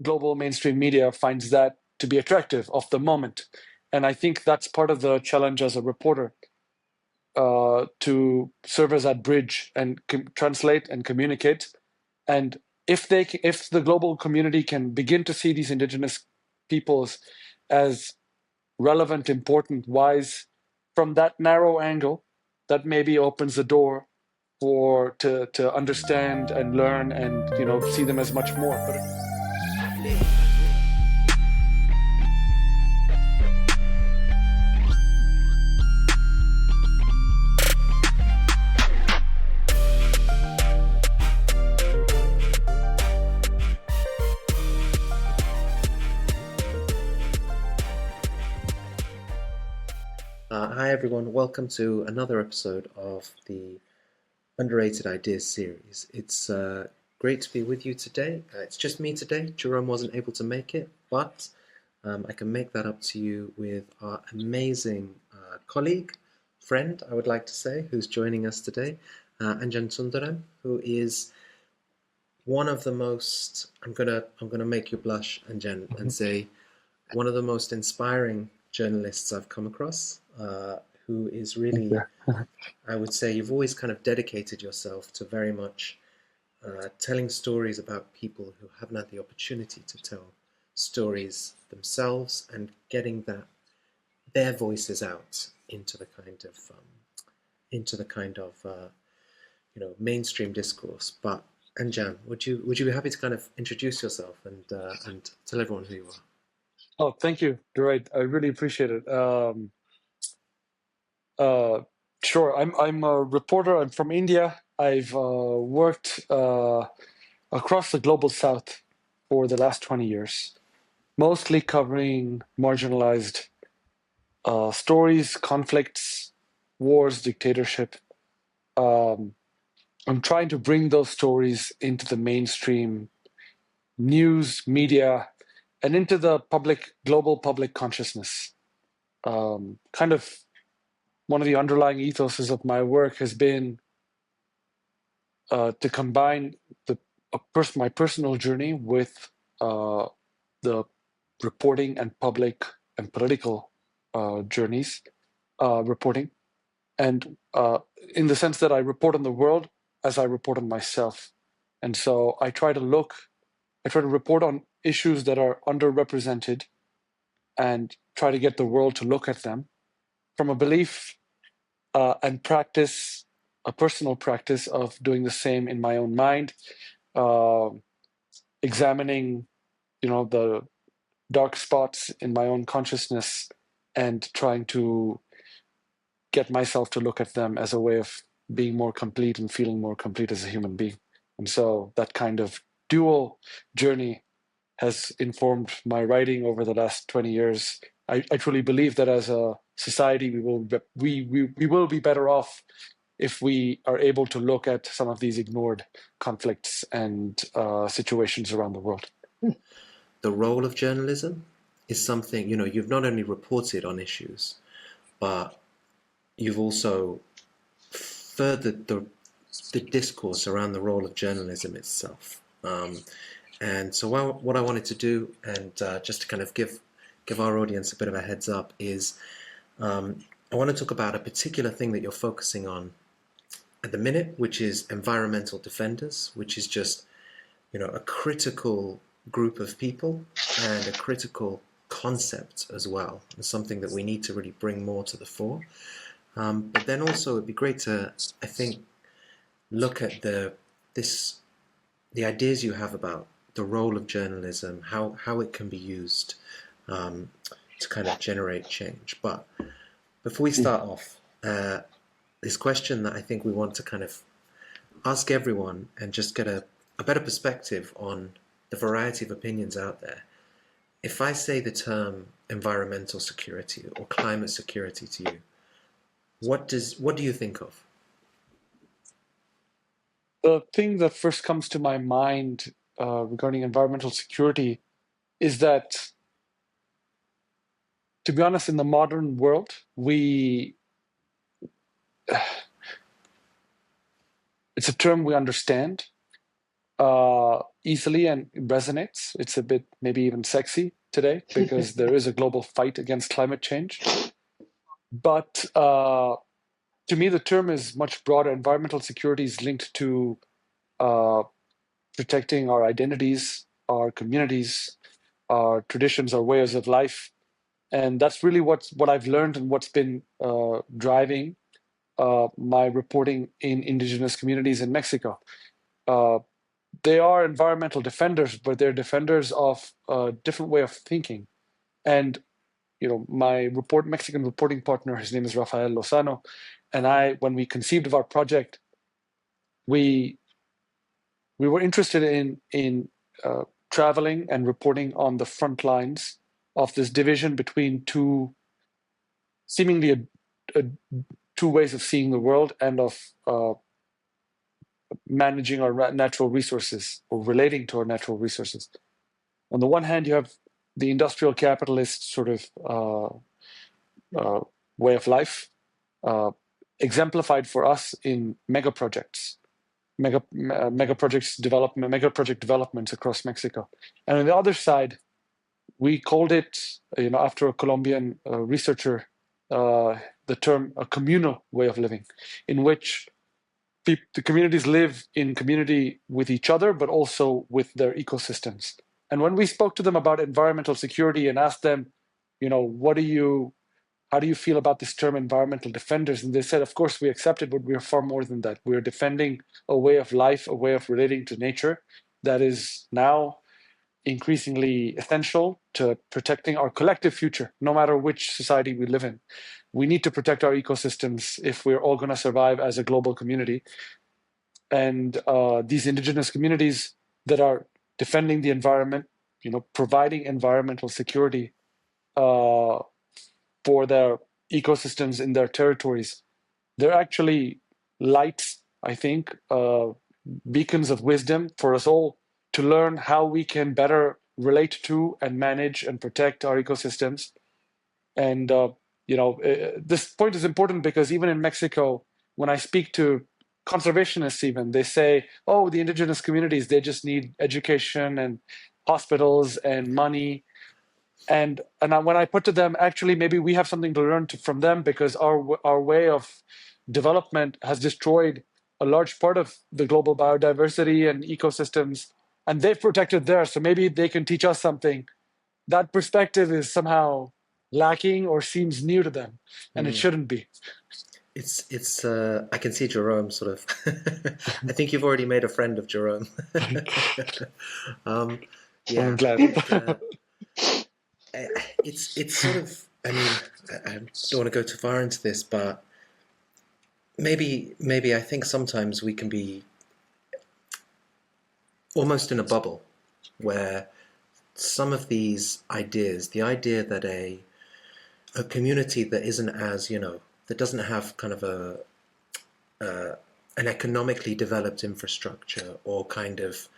global mainstream media finds that to be attractive of the moment. And I think that's part of the challenge as a reporter, to serve as that bridge and translate and communicate. And if the global community can begin to see these indigenous peoples as relevant, important, wise, from that narrow angle, that maybe opens the door for to understand and learn and see them as much more. But Hi everyone, welcome to another episode of the Underrated Ideas series. It's great to be with you today. It's just me today. Jerome wasn't able to make it, but I can make that up to you with our amazing colleague, friend, I would like to say, who's joining us today, Anjan Sundaram, who is one of the most, I'm gonna make you blush, Anjan, and say one of the most inspiring journalists I've come across, who is really, I would say, you've always kind of dedicated yourself to very much telling stories about people who haven't had the opportunity to tell stories themselves and getting their voices out into the kind of mainstream discourse. But Anjan, would you be happy to kind of introduce yourself and tell everyone who you are? Oh, thank you. You're right. I really appreciate it. Sure. I'm a reporter. I'm from India. I've worked across the global south for the last 20 years, mostly covering marginalized stories, conflicts, wars, dictatorship. I'm trying to bring those stories into the mainstream news, media, and into the global public consciousness. Kind of one of the underlying ethoses of my work has been to combine my personal journey with the reporting and public and political journeys, reporting, and in the sense that I report on the world as I report on myself. And so I try to report on issues that are underrepresented and try to get the world to look at them from a belief and practice, a personal practice of doing the same in my own mind, examining, the dark spots in my own consciousness and trying to get myself to look at them as a way of being more complete and feeling more complete as a human being. And so that kind of dual journey has informed my writing over the last 20 years. I truly believe that as a society, we will be better off if we are able to look at some of these ignored conflicts and situations around the world. The role of journalism is something, you've not only reported on issues, but you've also furthered the discourse around the role of journalism itself. And so what I wanted to do, and just to kind of give our audience a bit of a heads up, is I want to talk about a particular thing that you're focusing on at the minute, which is environmental defenders, which is just, a critical group of people and a critical concept as well, and something that we need to really bring more to the fore. But then also it'd be great to, I think, look at the ideas you have about the role of journalism, how it can be used to kind of generate change. But before we start off, this question that I think we want to kind of ask everyone and just get a better perspective on the variety of opinions out there. If I say the term environmental security or climate security to you, what do you think of? The thing that first comes to my mind regarding environmental security is that, to be honest, in the modern world, it's a term we understand, easily and resonates. It's a bit maybe even sexy today because there is a global fight against climate change. But to me, the term is much broader. Environmental security is linked to uh, protecting our identities, our communities, our traditions, our ways of life, and that's really what I've learned and what's been driving my reporting in indigenous communities in Mexico. Uh, they are environmental defenders, but they're defenders of a different way of thinking. And my Mexican reporting partner, his name is Rafael Lozano, and I, when we conceived of our project, we were interested in traveling and reporting on the front lines of this division between seemingly a two ways of seeing the world and of managing our natural resources or relating to our natural resources. On the one hand, you have the industrial capitalist sort of way of life, exemplified for us in mega projects, mega project developments across Mexico. And on the other side, we called it, after a Colombian researcher, the term a communal way of living, in which the communities live in community with each other, but also with their ecosystems. And when we spoke to them about environmental security and asked them, how do you feel about this term environmental defenders? And they said, of course, we accept it, but we're far more than that. We're defending a way of life, a way of relating to nature that is now increasingly essential to protecting our collective future, no matter which society we live in. We need to protect our ecosystems if we're all going to survive as a global community. And these indigenous communities that are defending the environment, providing environmental security for their ecosystems in their territories, they're actually lights, I think, beacons of wisdom for us all to learn how we can better relate to and manage and protect our ecosystems. And this point is important because even in Mexico, when I speak to conservationists, even they say, "Oh, the indigenous communities, they just need education and hospitals and money." And when I put to them, actually, maybe we have something to learn from them because our way of development has destroyed a large part of the global biodiversity and ecosystems, and they've protected theirs. So maybe they can teach us something. That perspective is somehow lacking or seems new to them, and it shouldn't be. It's I can see Jerome sort of. I think you've already made a friend of Jerome. Yeah, I'm glad. it's sort of. I mean, I don't want to go too far into this, but maybe I think sometimes we can be almost in a bubble where some of these ideas, the idea that a community that isn't as, that doesn't have kind of an economically developed infrastructure or kind of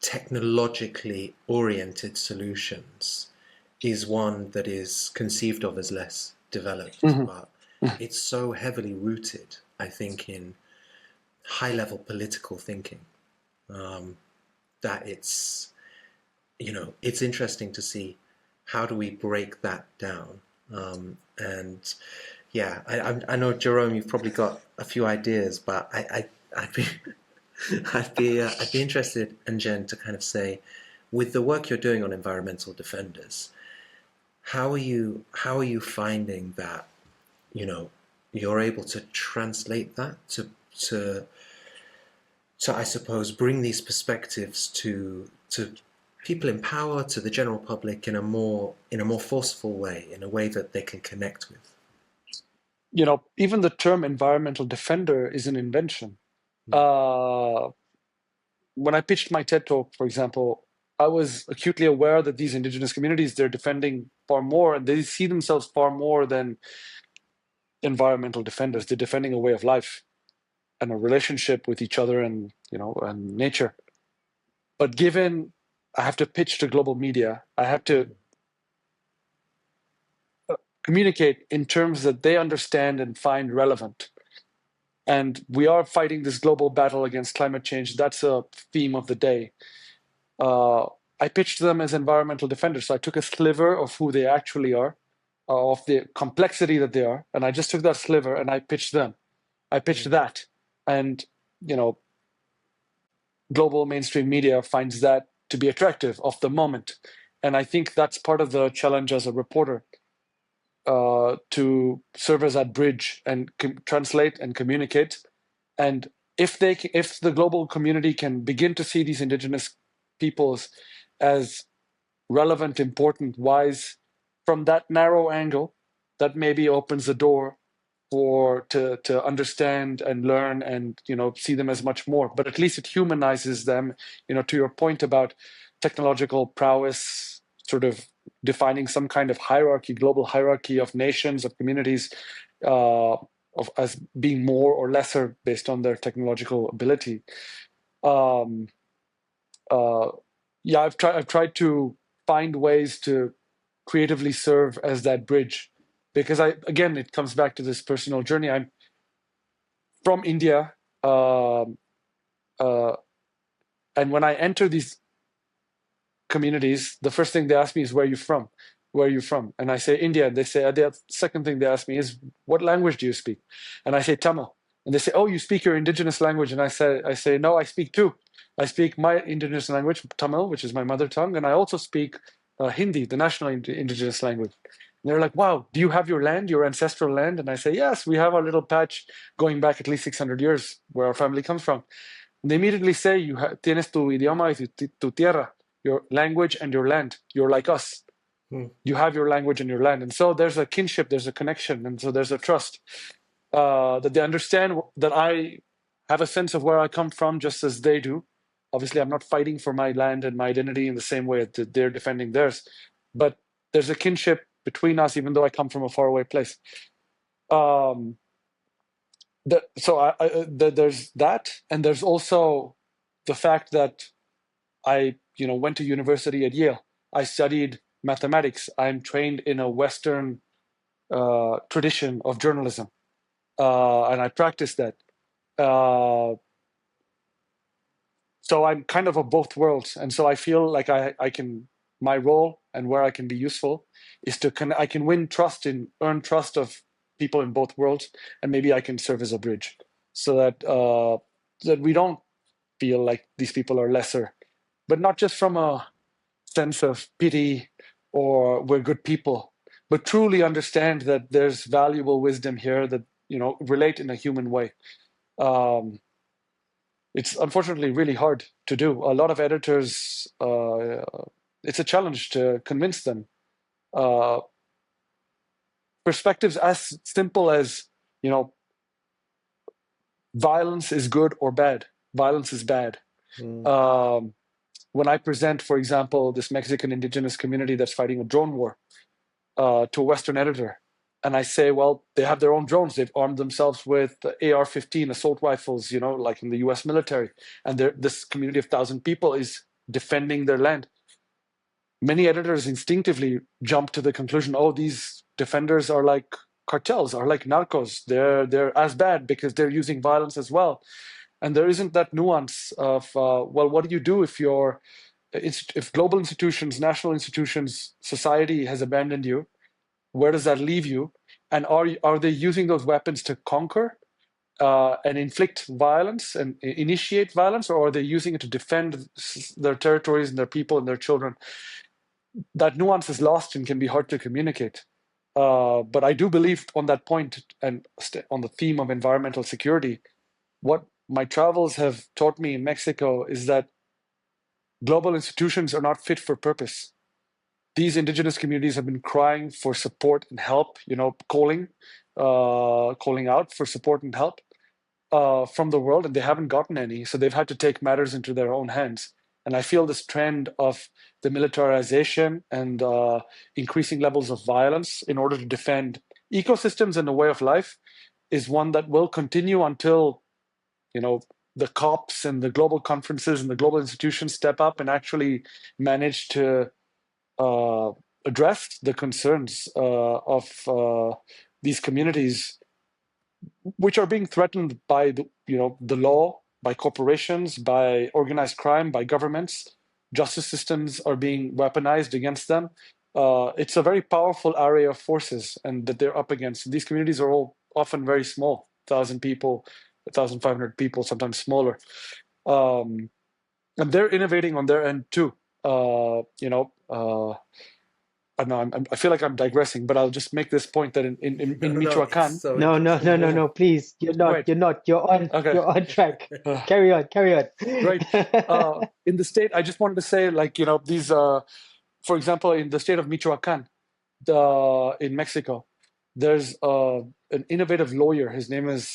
technologically oriented solutions is one that is conceived of as less developed, but it's so heavily rooted, I think, in high-level political thinking that it's interesting to see how do we break that down. And yeah, I know, Jerome, you've probably got a few ideas, but I'd be I'd be interested, Anjan, to kind of say, with the work you're doing on environmental defenders, how are you finding that you're able to translate that to I suppose bring these perspectives to people in power, to the general public in a more forceful way, in a way that they can connect with? Even the term environmental defender is an invention. When I pitched my TED Talk, for example, I was acutely aware that these indigenous communities, they're defending far more, and they see themselves far more than environmental defenders. They're defending a way of life and a relationship with each other and nature. But given I have to pitch to global media, I have to communicate in terms that they understand and find relevant. And we are fighting this global battle against climate change. That's a theme of the day. I pitched them as environmental defenders. So I took a sliver of who they actually are, of the complexity that they are, and I just took that sliver and I pitched them. I pitched that, and you know, global mainstream media finds that to be attractive of the moment, and I think that's part of the challenge as a reporter, to serve as that bridge and translate and communicate. And if the global community can begin to see these indigenous peoples as relevant, important, wise, from that narrow angle, that maybe opens the door for to understand and learn and see them as much more. But at least it humanizes them. To your point about technological prowess, sort of defining some kind of hierarchy, global hierarchy of nations, of communities, as being more or lesser based on their technological ability. Um, uh, yeah, I've tried to find ways to creatively serve as that bridge, because again, it comes back to this personal journey. I'm from India, um, uh, and when I enter these communities, the first thing they ask me is, "Where are you from? Where are you from?" And I say India. And they say the second thing they ask me is, "What language do you speak?" And I say Tamil. And they say, "Oh, you speak your indigenous language." And I say, "No, I speak two. I speak my indigenous language, Tamil, which is my mother tongue, and I also speak Hindi, the national indigenous language." And they're like, "Wow, do you have your land, your ancestral land?" And I say, "Yes, we have our little patch going back at least 600 years where our family comes from." And they immediately say, "Tienes tu idioma y tu tierra, your language and your land. You're like us. You have your language and your land." And so there's a kinship, there's a connection, and so there's a trust, that they understand that I have a sense of where I come from just as they do. Obviously, I'm not fighting for my land and my identity in the same way that they're defending theirs, but there's a kinship between us, even though I come from a faraway place. Um, there's that, and there's also the fact that I went to university at Yale. I studied mathematics. I'm trained in a Western tradition of journalism, and I practice that. Uh, so I'm kind of both worlds, and so I feel like I can, my role and where I can be useful is I can win trust and earn trust of people in both worlds, and maybe I can serve as a bridge, so that we don't feel like these people are lesser, but not just from a sense of pity or we're good people, but truly understand that there's valuable wisdom here that relate in a human way. Um, it's unfortunately really hard to do. A lot of editors, it's a challenge to convince them. Uh, Perspectives as simple as, violence is good or bad. Violence is bad. When I present, for example, this Mexican indigenous community that's fighting a drone war, to a Western editor, and I say, well, they have their own drones. They've armed themselves with AR-15 assault rifles, like in the U.S. military, and this community of 1,000 people is defending their land. Many editors instinctively jump to the conclusion, oh, these defenders are like cartels, are like narcos. They're as bad because they're using violence as well. And there isn't that nuance of, well, what do you do if global institutions, national institutions, society has abandoned you? Where does that leave you? And are they using those weapons to conquer and inflict violence and initiate violence, or are they using it to defend their territories and their people and their children? That nuance is lost and can be hard to communicate. But I do believe on that point, and on the theme of environmental security, what my travels have taught me in Mexico is that global institutions are not fit for purpose. These indigenous communities have been crying for support and help, calling out for support and help from the world, and they haven't gotten any. So they've had to take matters into their own hands. And I feel this trend of the militarization and increasing levels of violence in order to defend ecosystems and a way of life is one that will continue until, the COPs and the global conferences and the global institutions step up and actually manage to address the concerns of these communities which are being threatened by the law, by corporations, by organized crime, by governments. Justice systems are being weaponized against them. It's a very powerful array of forces, and that they're up against. These communities are all often very small, 1,000 people, 1,500 people, sometimes smaller, um, and they're innovating on their end too. I know I feel like I'm digressing, but I'll just make this point that in No, it's Michoacan, so No, no, no, interesting. no, yeah, no. Please, you're not. right, You're not. okay, You're on track. uh, Carry on. Carry on. right. In the state, I just wanted to say, like, these, for example, in the state of Michoacan, in Mexico, there's an innovative lawyer. His name is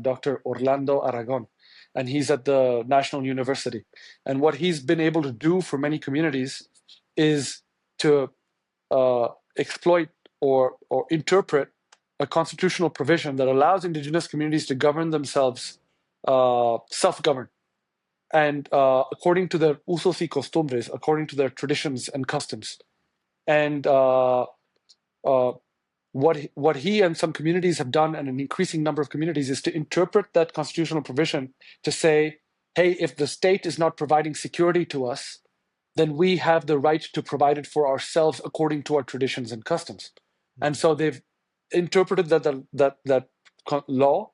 Dr. Orlando Aragon, and he's at the National University. And what he's been able to do for many communities is to exploit or interpret a constitutional provision that allows indigenous communities to govern themselves, self-govern, and according to their usos y costumbres, according to their traditions and customs. And uh, what he and some communities have done, and an increasing number of communities, is to interpret that constitutional provision to say, hey, if the state is not providing security to us, then we have the right to provide it for ourselves according to our traditions and customs. And so they've interpreted that law,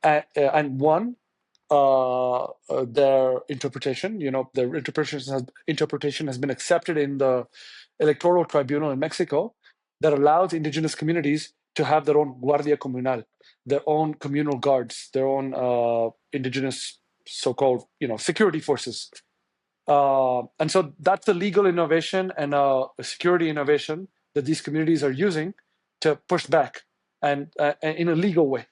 and won their interpretation. Their interpretation has been accepted in the electoral tribunal in Mexico, that allows indigenous communities to have their own guardia comunal, their own communal guards, their own indigenous so-called security forces. And so that's a legal innovation and a security innovation that these communities are using to push back, and in a legal way.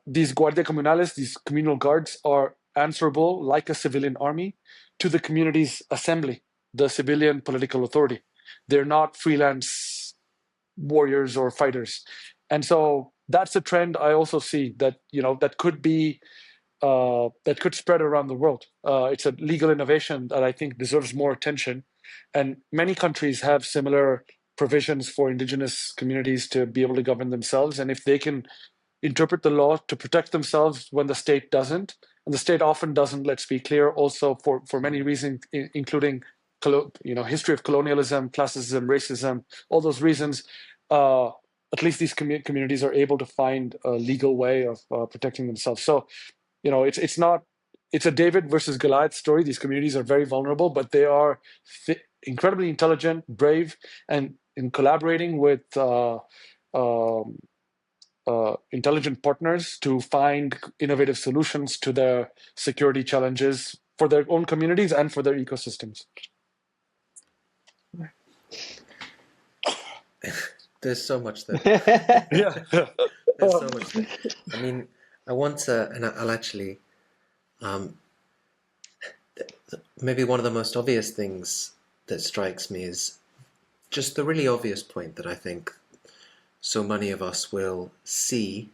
These guardia comunales, these communal guards, are answerable, like a civilian army, to the community's assembly, the civilian political authority. They're not freelance warriors or fighters. And so that's a trend I also see, that that could be that could spread around the world. It's a legal innovation that I think deserves more attention, and many countries have similar provisions for indigenous communities to be able to govern themselves. And if they can interpret the law to protect themselves when the state doesn't, and the state often doesn't, let's be clear, also for many reasons, including history of colonialism, classism, racism, all those reasons. At least these communities are able to find a legal way of protecting themselves. So it's a David versus Goliath story. These communities are very vulnerable, but they are incredibly intelligent, brave, and in collaborating with um, intelligent partners to find innovative solutions to their security challenges for their own communities and for their ecosystems. There's so much there. Yeah. There's so much there. I mean, I want to, and I'll actually, maybe one of the most obvious things that strikes me is just the really obvious point that I think so many of us will see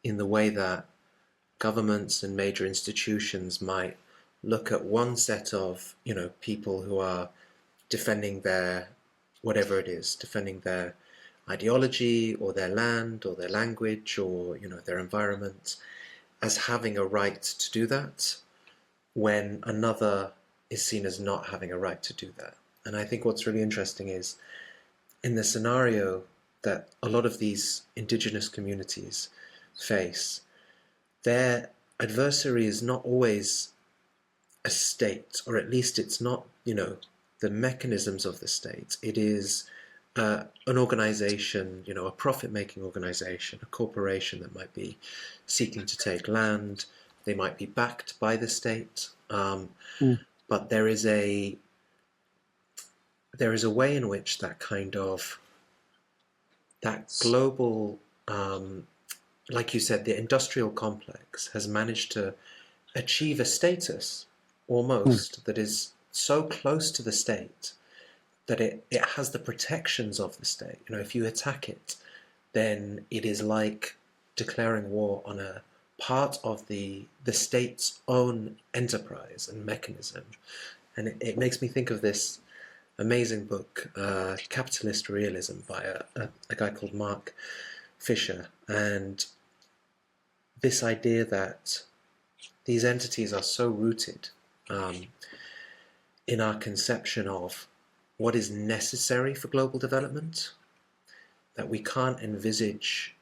in the way that governments and major institutions might look at one set of, people who are defending their, whatever it is, defending their ideology or their land or their language or, their environment, as having a right to do that, when another is seen as not having a right to do that. And I think what's really interesting is, in the scenario that a lot of these indigenous communities face, their adversary is not always a state, or at least it's not, the mechanisms of the state. It is an organization, a profit-making organization, a corporation that might be seeking to take land. They might be backed by the state, but there is a way in which that global, like you said, the industrial complex has managed to achieve a status almost that is so close to the state that it has the protections of the state. If you attack it, then it is like declaring war on a part of the state's own enterprise and mechanism. And it makes me think of this amazing book, Capitalist Realism, by a guy called Mark Fisher, and this idea that these entities are so rooted in our conception of what is necessary for global development that we can't envisage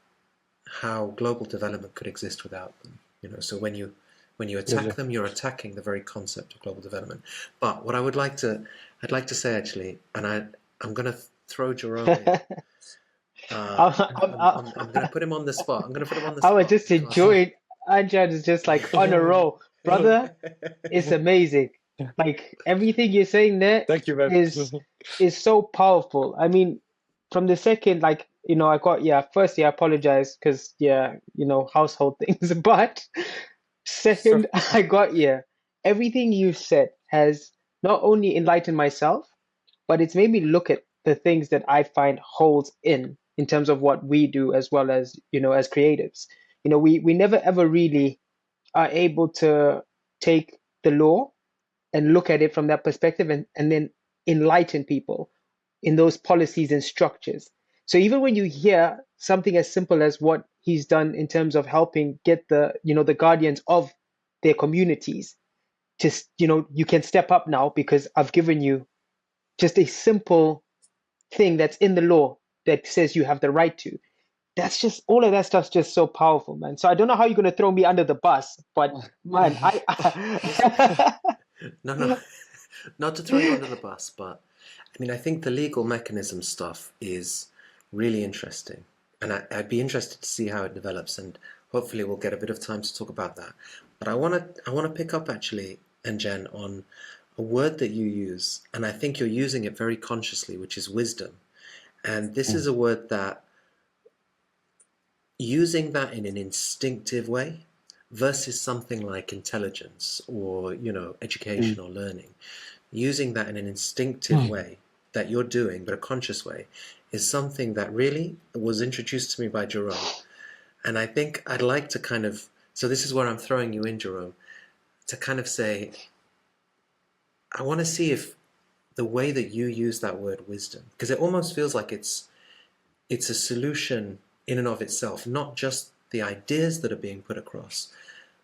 how global development could exist without them. So when you attack them, you're attacking the very concept of global development. But what I'd like to say actually, and I'm going to throw Jerome in. I'm going to put him on the spot. I was just enjoying. Anjan is just like on a roll, brother. It's amazing. Like everything you're saying there Thank you, man. is so powerful. I mean, from the second, like, I got, firstly, I apologize because, household things. But second, I got, everything you've said has not only enlightened myself, but it's made me look at the things that I find holes in terms of what we do as well as, as creatives. We never ever really are able to take the law and look at it from that perspective and then enlighten people in those policies and structures. So even when you hear something as simple as what he's done in terms of helping get the guardians of their communities, just, you can step up now because I've given you just a simple thing that's in the law that says you have the right to. That's just, all of that stuff's just so powerful, man. So I don't know how you're gonna throw me under the bus, but man, No, not to throw you under the bus, but I mean, I think the legal mechanism stuff is really interesting, and I'd be interested to see how it develops, and hopefully we'll get a bit of time to talk about that. But I want to pick up actually, Anjan, on a word that you use, and I think you're using it very consciously, which is wisdom. And this is a word that, using that in an instinctive way versus something like intelligence or, education or learning, using that in an instinctive way that you're doing, but a conscious way, is something that really was introduced to me by Jerome. And I think I'd like to kind of, so this is where I'm throwing you in, Jerome, to kind of say, I want to see if the way that you use that word wisdom, because it almost feels like it's a solution in and of itself, not just the ideas that are being put across,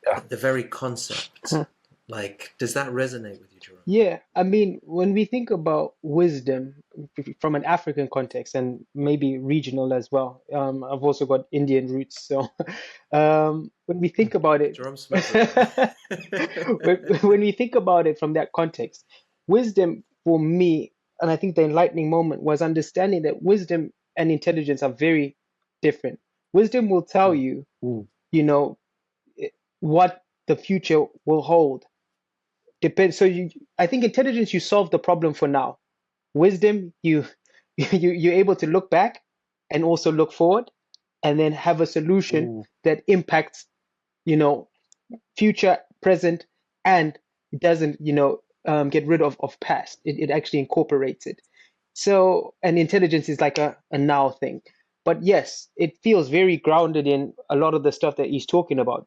but the very concept. Like, does that resonate with you, Jerome? Yeah, I mean, when we think about wisdom from an African context and maybe regional as well, I've also got Indian roots. So when we think about it, Jerome's smoking. when we think about it from that context, wisdom for me, and I think the enlightening moment was understanding that wisdom and intelligence are very different. Wisdom will tell you, you know, what the future will hold. Depends. So I think intelligence, you solve the problem for now. Wisdom, you're able to look back and also look forward, and then have a solution that impacts, future, present, and it doesn't, get rid of past. It actually incorporates it. So, and intelligence is like a now thing. But yes, it feels very grounded in a lot of the stuff that he's talking about.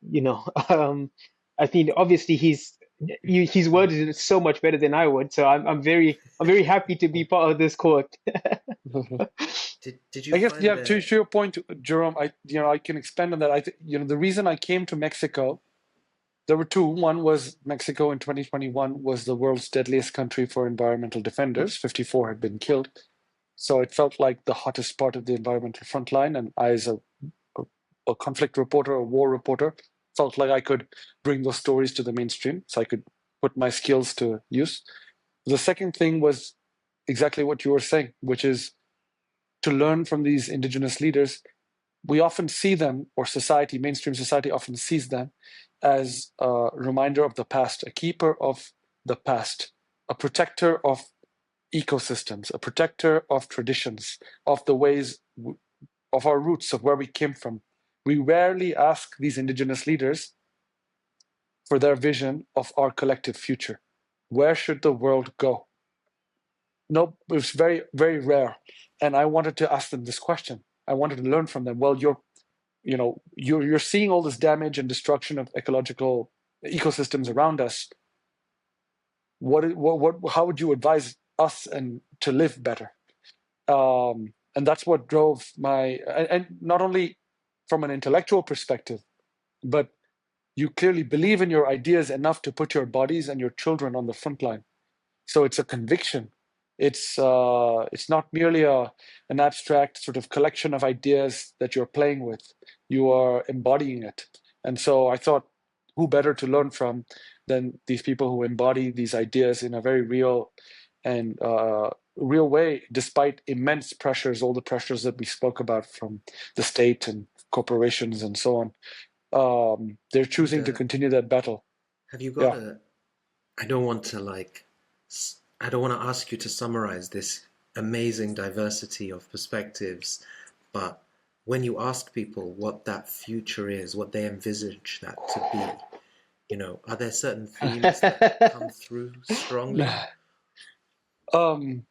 I think obviously he's worded it so much better than I would. So I'm very happy to be part of this court. Did you? I guess, find yeah. that- To your point, Jerome, I can expand on that. The reason I came to Mexico, there were two. One was Mexico in 2021 was the world's deadliest country for environmental defenders. 54 had been killed. So it felt like the hottest part of the environmental frontline. And I, as a conflict reporter, a war reporter, felt like I could bring those stories to the mainstream. So I could put my skills to use. The second thing was exactly what you were saying, which is to learn from these indigenous leaders. We often see them, or society, mainstream society often sees them as a reminder of the past, a keeper of the past, a protector of ecosystems, a protector of traditions, of the ways of our roots, of where we came from. We rarely ask these indigenous leaders for their vision of our collective future. Where should the world go? No, it's very, very rare. And I wanted to ask them this question. I wanted to learn from them. Well, you're seeing all this damage and destruction of ecological ecosystems around us. How would you advise us and to live better? And that's what drove my, and not only from an intellectual perspective, but you clearly believe in your ideas enough to put your bodies and your children on the front line. So it's a conviction. It's not merely an abstract sort of collection of ideas that you're playing with. You are embodying it. And so I thought, who better to learn from than these people who embody these ideas in a very real and real way, despite immense pressures, all the pressures that we spoke about from the state and corporations and so on. They're choosing to continue that battle. Have you got Yeah. I don't want to I don't want to ask you to summarize this amazing diversity of perspectives, but when you ask people what that future is, what they envisage that to be, are there certain themes that come through strongly? The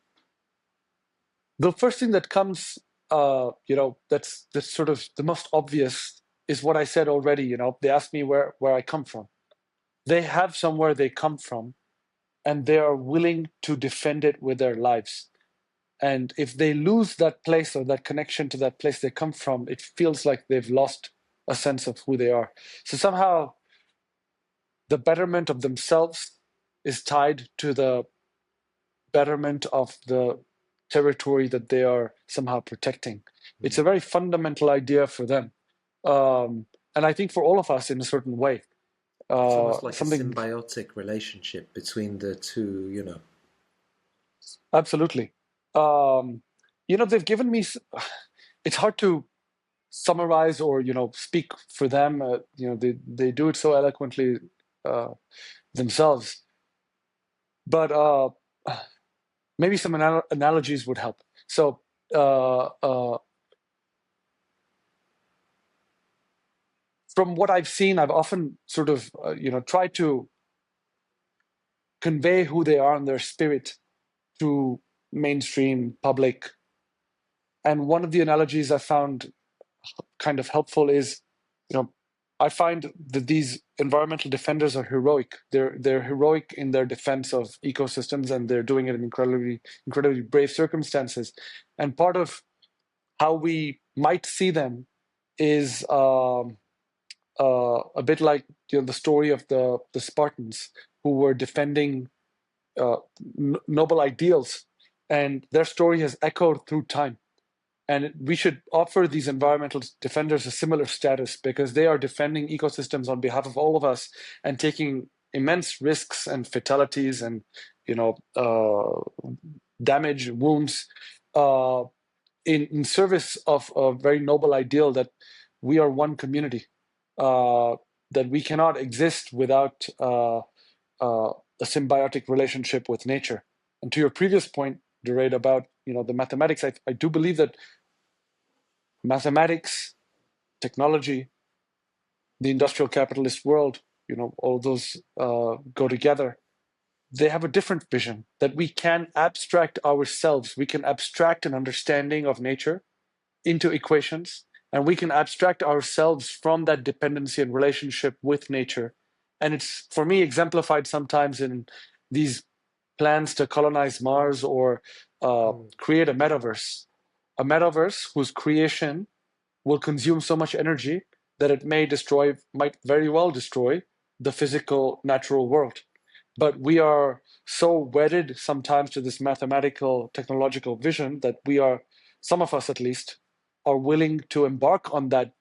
first thing that comes, that's sort of the most obvious is what I said already. They ask me where I come from. They have somewhere they come from, and they are willing to defend it with their lives. And if they lose that place or that connection to that place they come from, it feels like they've lost a sense of who they are. So somehow the betterment of themselves is tied to the betterment of the territory that they are somehow protecting. It's a very fundamental idea for them. And I think for all of us in a certain way. It's almost like a symbiotic relationship between the two, Absolutely. They've given me, it's hard to summarize or, speak for them. They do it so eloquently themselves. But maybe some analogies would help. So from what I've seen, I've often sort of, tried to convey who they are in their spirit to mainstream public. And one of the analogies I found kind of helpful is, I find that these environmental defenders are heroic. They're heroic in their defense of ecosystems, and they're doing it in incredibly brave circumstances. And part of how we might see them is a bit like the story of the Spartans who were defending noble ideals, and their story has echoed through time. And we should offer these environmental defenders a similar status, because they are defending ecosystems on behalf of all of us and taking immense risks and fatalities and damage, wounds, in service of a very noble ideal that we are one community, that we cannot exist without a symbiotic relationship with nature. And to your previous point, Durade, about the mathematics, I do believe that mathematics, technology, the industrial capitalist world, all those go together. They have a different vision, that we can abstract ourselves. We can abstract an understanding of nature into equations, and we can abstract ourselves from that dependency and relationship with nature. And it's, for me, exemplified sometimes in these plans to colonize Mars or create a metaverse whose creation will consume so much energy that it might very well destroy the physical natural world. But we are so wedded sometimes to this mathematical, technological vision that some of us at least, are willing to embark on that,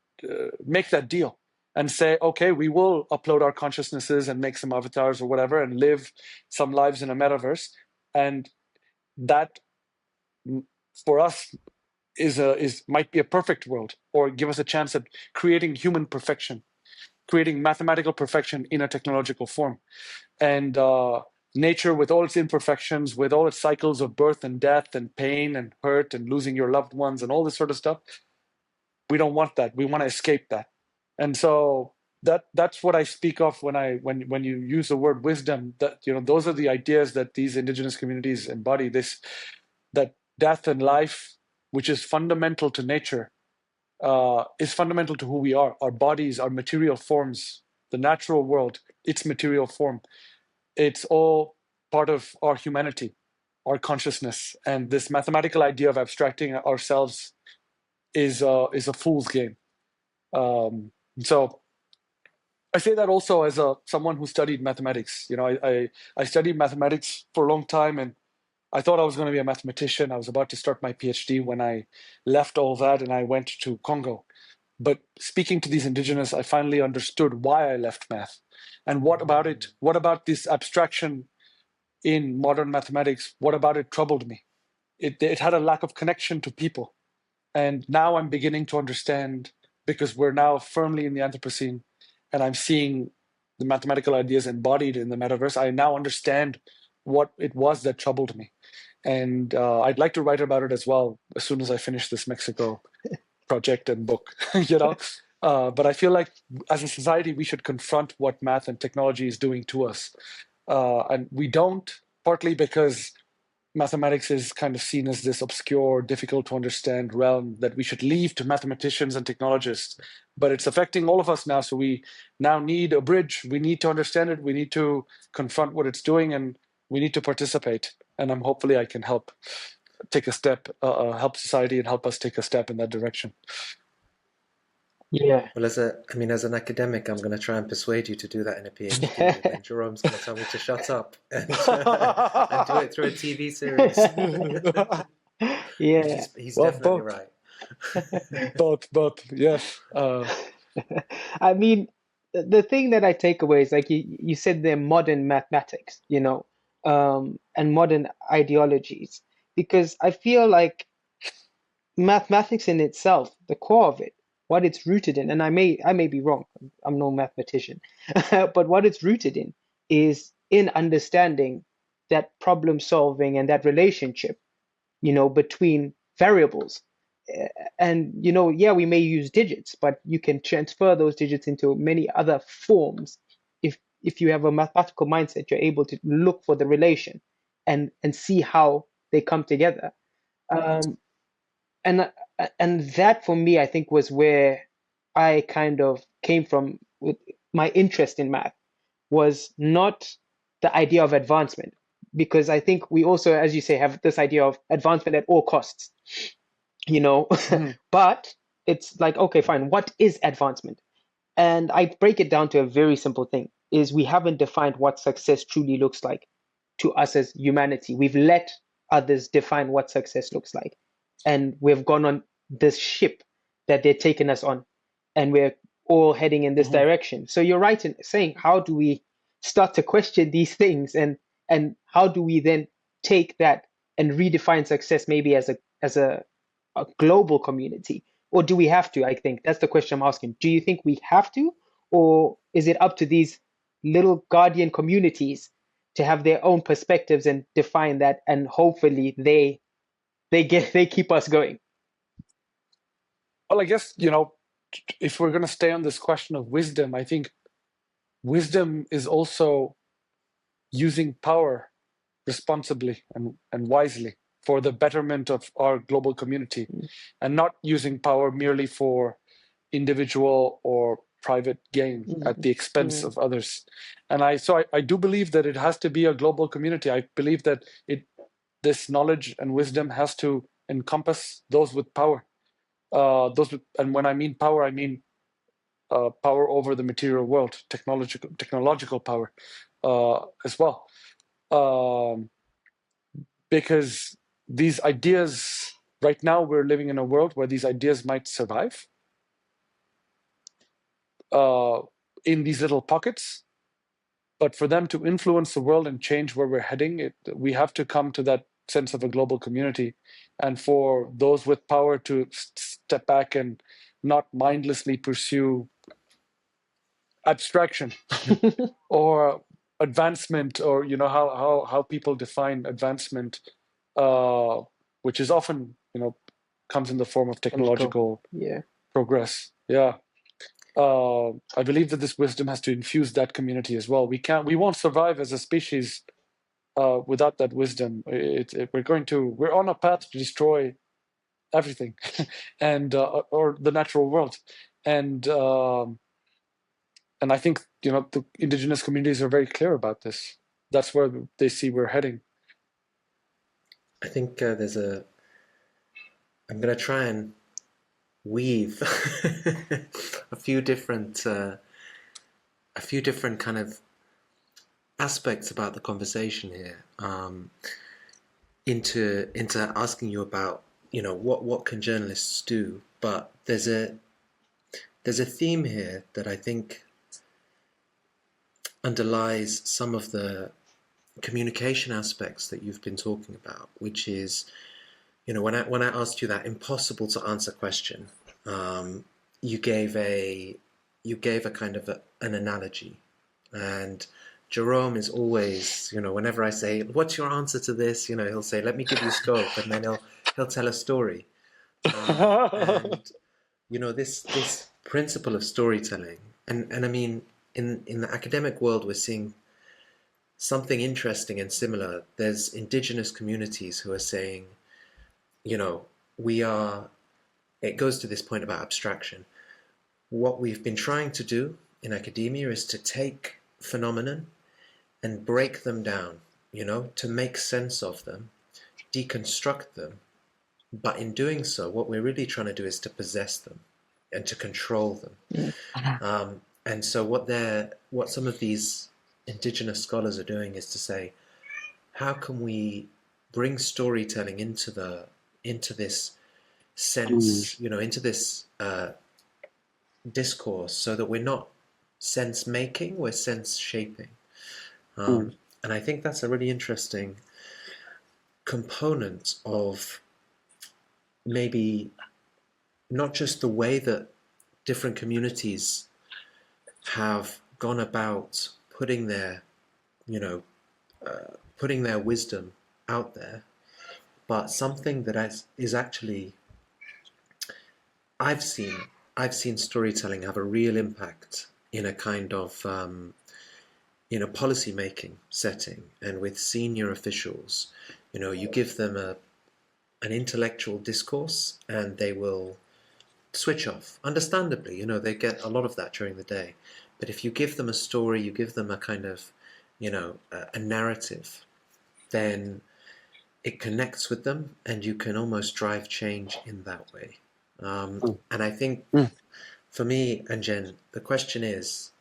make that deal and say, okay, we will upload our consciousnesses and make some avatars or whatever and live some lives in a metaverse. And that, for us, might be a perfect world, or give us a chance at creating human perfection, creating mathematical perfection in a technological form. And nature, with all its imperfections, with all its cycles of birth and death and pain and hurt and losing your loved ones and all this sort of stuff, we don't want that. We want to escape that. And so that's what I speak of when you use the word wisdom. That those are the ideas that these indigenous communities embody. That death and life, which is fundamental to nature, is fundamental to who we are. Our bodies, our material forms, the natural world, its material form. It's all part of our humanity. our consciousness. And this mathematical idea of abstracting ourselves is a fool's game. So I say that also as someone who studied mathematics. I studied mathematics for a long time, and I thought I was going to be a mathematician. I was about to start my PhD when I left all that and I went to Congo. But speaking to these indigenous, I finally understood why I left math. And what about it? What about this abstraction in modern mathematics? What about it troubled me? It had a lack of connection to people. And now I'm beginning to understand, because we're now firmly in the Anthropocene, and I'm seeing the mathematical ideas embodied in the metaverse. I now understand what it was that troubled me. And I'd like to write about it as well as soon as I finish this Mexico project and book, But I feel like as a society, we should confront what math and technology is doing to us. And we don't, partly because mathematics is kind of seen as this obscure, difficult to understand realm that we should leave to mathematicians and technologists. But it's affecting all of us now. So we now need a bridge. We need to understand it. We need to confront what it's doing, and we need to participate. And hopefully I can help take a step, help society and help us take a step in that direction. Yeah. Well, as an academic, I'm going to try and persuade you to do that in a PhD, and then Jerome's going to tell me to shut up and do it through a TV series. Yeah. He's Well, definitely both. right. Both, yes. I mean, the thing that I take away is like you said they're modern mathematics, and modern ideologies, because I feel like mathematics in itself, the core of it, what it's rooted in, and I may be wrong, I'm no mathematician, but what it's rooted in is in understanding that problem solving and that relationship, between variables. And yeah, we may use digits, but you can transfer those digits into many other forms. If you have a mathematical mindset, you're able to look for the relation and see how they come together. Um, and and that for me, I think, was where I kind of came from with my interest in math, was not the idea of advancement, because I think we also, as you say, have this idea of advancement at all costs, you know. Mhm. But it's like, okay, fine, what is advancement? And I break it down to a very simple thing, is we haven't defined what success truly looks like to us as humanity. We've let others define what success looks like. And we've gone on this ship that they're taking us on, and we're all heading in this Mhm. direction. So you're right in saying, how do we start to question these things, and how do we then take that and redefine success, maybe as a global community? Or do we have to? I think that's the question I'm asking. Do you think we have to, or is it up to these little guardian communities to have their own perspectives and define that, and hopefully they keep us going? Well, I guess, if we're going to stay on this question of wisdom, I think wisdom is also using power responsibly and wisely for the betterment of our global community, and not using power merely for individual or private gain at Mm, the expense mm, of others. And I do believe that it has to be a global community. I believe that this knowledge and wisdom has to encompass those with power. And when I mean power, I mean power over the material world, technological power as well. Um, because these ideas, right now, we're living in a world where these ideas might survive uh, in these little pockets. But for them to influence the world and change where we're heading, we have to come to that sense of a global community. And for those with power to step back and not mindlessly pursue abstraction or advancement, or how people define advancement, uh, which is often comes in the form of logical. technological Yeah. progress. Yeah. I believe that this wisdom has to infuse that community as well. We won't survive as a species without that wisdom. We're on a path to destroy everything, and or the natural world, and I think the indigenous communities are very clear about this. That's where they see we're heading. I think I'm going to try and weave a few different kind of aspects about the conversation here, into asking you about, what can journalists do. But there's a theme here that I think underlies some of the communication aspects that you've been talking about, which is, when I asked you that impossible to answer question, you gave a kind of an analogy, and Jerome is always, whenever I say, "What's your answer to this?" He'll say, "Let me give you scope," and then he'll tell a story, and this principle of storytelling, and I mean, in the academic world, we're seeing something interesting and similar. There's indigenous communities who are saying, we are, it goes to this point about abstraction. What we've been trying to do in academia is to take phenomenon and break them down, to make sense of them, deconstruct them. But in doing so, what we're really trying to do is to possess them and to control them. And so what some of these indigenous scholars are doing is to say, how can we bring storytelling into this sense, into this discourse, so that we're not sense making, we're sense shaping. And I think that's a really interesting component of maybe not just the way that different communities have gone about putting their wisdom out there, but something that is actually, I've seen storytelling have a real impact in a kind of policy making setting, and with senior officials. You give them an intellectual discourse and they will switch off. Understandably, they get a lot of that during the day. But if you give them a story, you give them a kind of, a narrative, then it connects with them, and you can almost drive change in that way. And I think, for me, Anjan, the question is,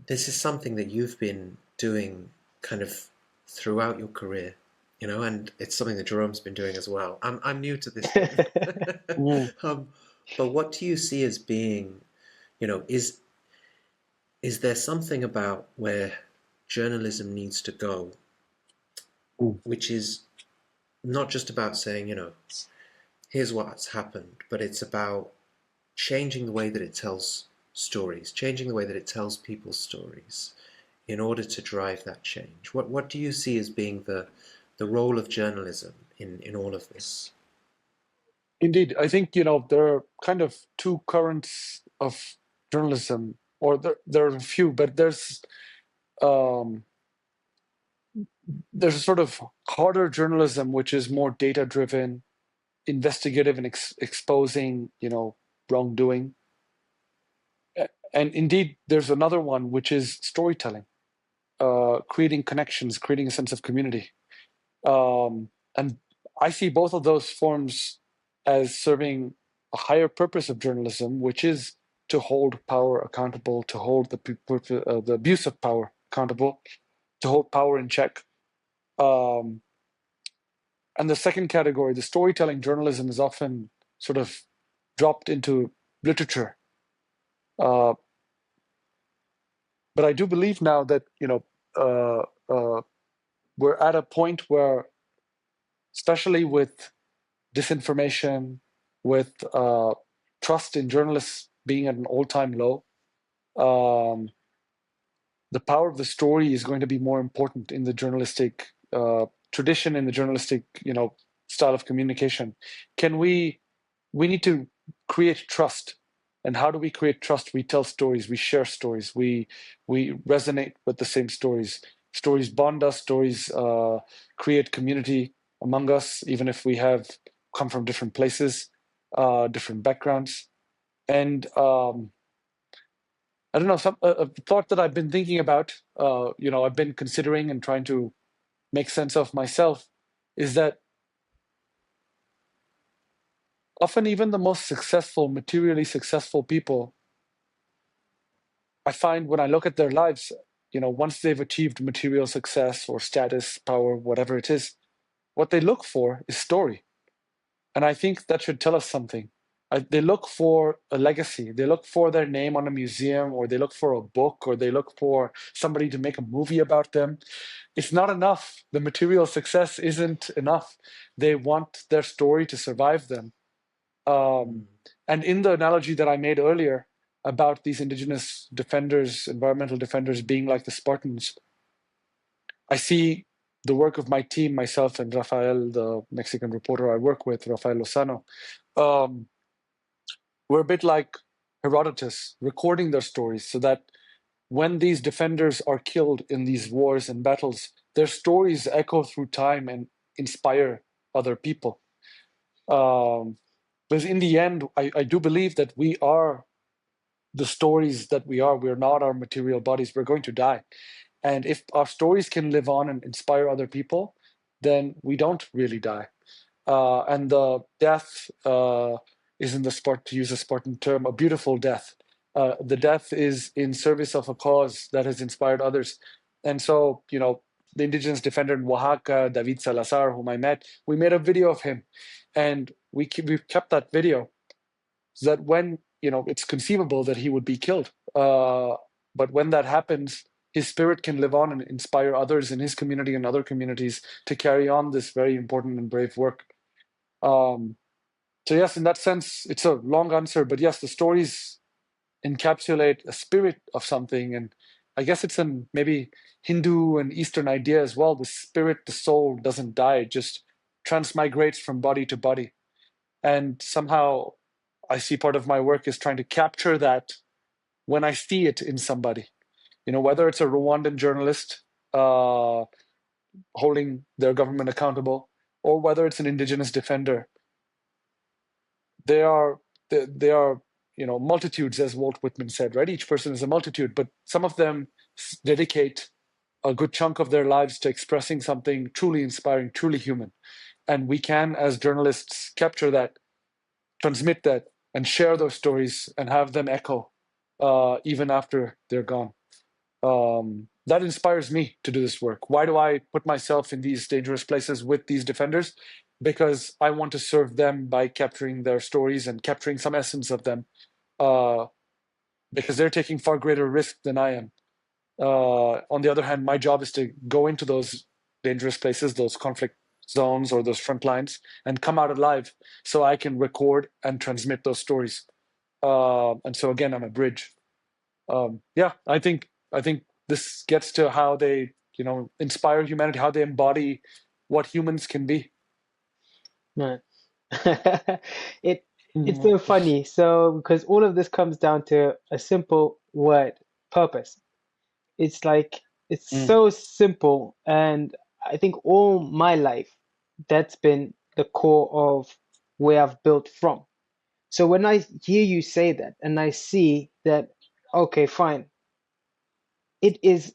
this is something that you've been doing kind of throughout your career, and it's something that Jerome's been doing as well. I'm new to this one. But what do you see as being, is there something about where journalism needs to go, which is not just about saying, here's what's happened, but it's about changing the way that it tells stories, changing the way that it tells people's stories in order to drive that change? What do you see as being the role of journalism in all of this? Indeed, I think there are kind of two currents of journalism, or there are a few, but there's a sort of harder journalism which is more data driven, investigative, and exposing wrongdoing. And indeed, there's another one which is storytelling, creating connections, creating a sense of community. And I see both of those forms as serving a higher purpose of journalism, which is to hold power accountable, to hold the abuse of power accountable, to hold power in check. And the second category, the storytelling journalism, is often sort of dropped into literature. But I do believe now that we're at a point where, especially with disinformation, with trust in journalists being at an all-time low, the power of the story is going to be more important in the journalistic tradition, in the journalistic style of communication. We need to create trust. And how do we create trust? We tell stories, we share stories, we resonate with the same stories. Stories bond us, stories create community among us, even if we have come from different places, different backgrounds. And I don't know, a thought that I've been thinking about, I've been considering and trying to make sense of myself, is that often even the most successful, materially successful people, I find when I look at their lives, once they've achieved material success or status, power, whatever it is, what they look for is story. And I think that should tell us something. They look for a legacy. They look for their name on a museum, or they look for a book, or they look for somebody to make a movie about them. It's not enough. The material success isn't enough. They want their story to survive them. And in the analogy that I made earlier about these indigenous defenders, environmental defenders being like the Spartans, I see the work of my team, myself and Rafael, the Mexican reporter I work with, Rafael Lozano. We're a bit like Herodotus, recording their stories so that when these defenders are killed in these wars and battles, their stories echo through time and inspire other people. Because in the end, I do believe that we are the stories that we are. We're not our material bodies. We're going to die. And if our stories can live on and inspire other people, then we don't really die. And the death is in the sport, to use a Spartan term, a beautiful death. The death is in service of a cause that has inspired others. And so, the indigenous defender in Oaxaca, David Salazar, whom I met, we made a video of him. And we've kept that video so that when, it's conceivable that he would be killed. But when that happens, his spirit can live on and inspire others in his community and other communities to carry on this very important and brave work. So yes, in that sense, it's a long answer, but yes, the stories encapsulate a spirit of something. And I guess it's an maybe Hindu and Eastern idea as well. The spirit, the soul doesn't die, it just transmigrates from body to body. And somehow I see part of my work is trying to capture that when I see it in somebody. Whether it's a Rwandan journalist holding their government accountable, or whether it's an indigenous defender. They are multitudes, as Walt Whitman said, right? Each person is a multitude, but some of them dedicate a good chunk of their lives to expressing something truly inspiring, truly human. And we can, as journalists, capture that, transmit that, and share those stories and have them echo even after they're gone. That inspires me to do this work. Why do I put myself in these dangerous places with these defenders? Because I want to serve them by capturing their stories and capturing some essence of them, because they're taking far greater risk than I am. On the other hand, my job is to go into those dangerous places, those conflict zones or those front lines, and come out alive so I can record and transmit those stories. And so again, I'm a bridge. I think this gets to how they, inspire humanity, how they embody what humans can be. Right. It's so funny. So because all of this comes down to a simple word, purpose. It's like it's so simple, and I think all my life that's been the core of where I've built from. So when I hear you say that and I see that, okay, fine, it's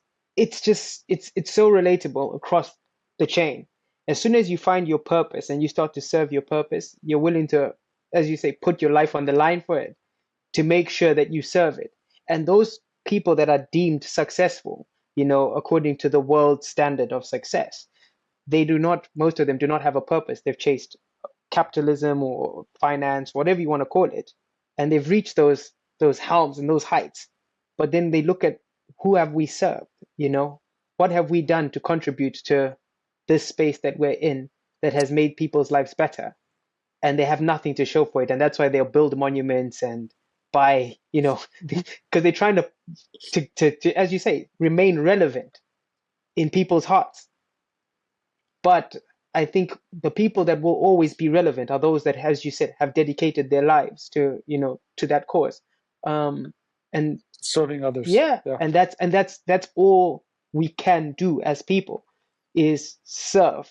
so relatable across the chain. As soon as you find your purpose and you start to serve your purpose, you're willing to, as you say, put your life on the line for it to make sure that you serve it. And those people that are deemed successful, according to the world standard of success, most of them do not have a purpose. They've chased capitalism or finance, whatever you want to call it, and they've reached those helms and those heights. But then they look at, who have we served? What have we done to contribute to this space that we're in that has made people's lives better? And they have nothing to show for it, and that's why they'll build monuments and buy, because they're trying to, as you say, remain relevant in people's hearts. But I think the people that will always be relevant are those that, as you said, have dedicated their lives to that cause, and Serving others. yeah. And that's all we can do as people, is serve.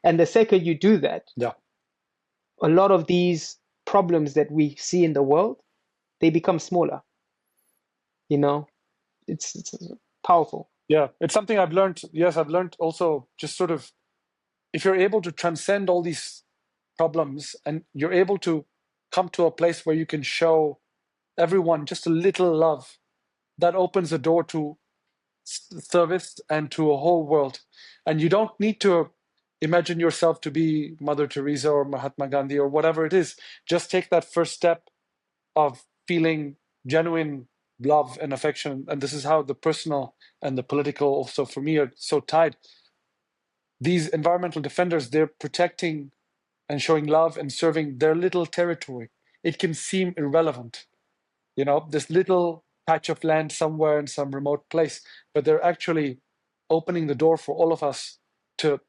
And the second you do that, a lot of these problems that we see in the world, they become smaller. It's powerful. Yeah, it's something I've learned. Yes, I've learned also, just sort of, if you're able to transcend all these problems, and you're able to come to a place where you can show everyone just a little love, that opens the door to service and to a whole world. And you don't need to imagine yourself to be Mother Teresa or Mahatma Gandhi or whatever it is. Just take that first step of feeling genuine love and affection. And this is how the personal and the political also for me are so tied. These environmental defenders, they're protecting and showing love and serving their little territory. It can seem irrelevant, this little patch of land somewhere in some remote place, but they're actually opening the door for all of us to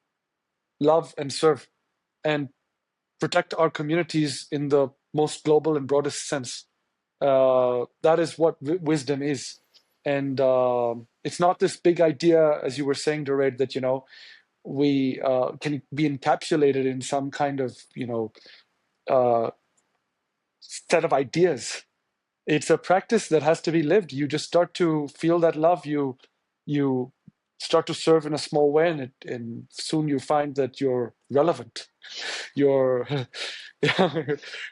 love and serve and protect our communities in the most global and broadest sense. That is what wisdom is. And it's not this big idea, as you were saying, Dorade, that, we can be encapsulated in some kind of, uh, set of ideas. It's a practice that has to be lived. You just start to feel that love. You start to serve in a small way, and soon you find that you're relevant. You're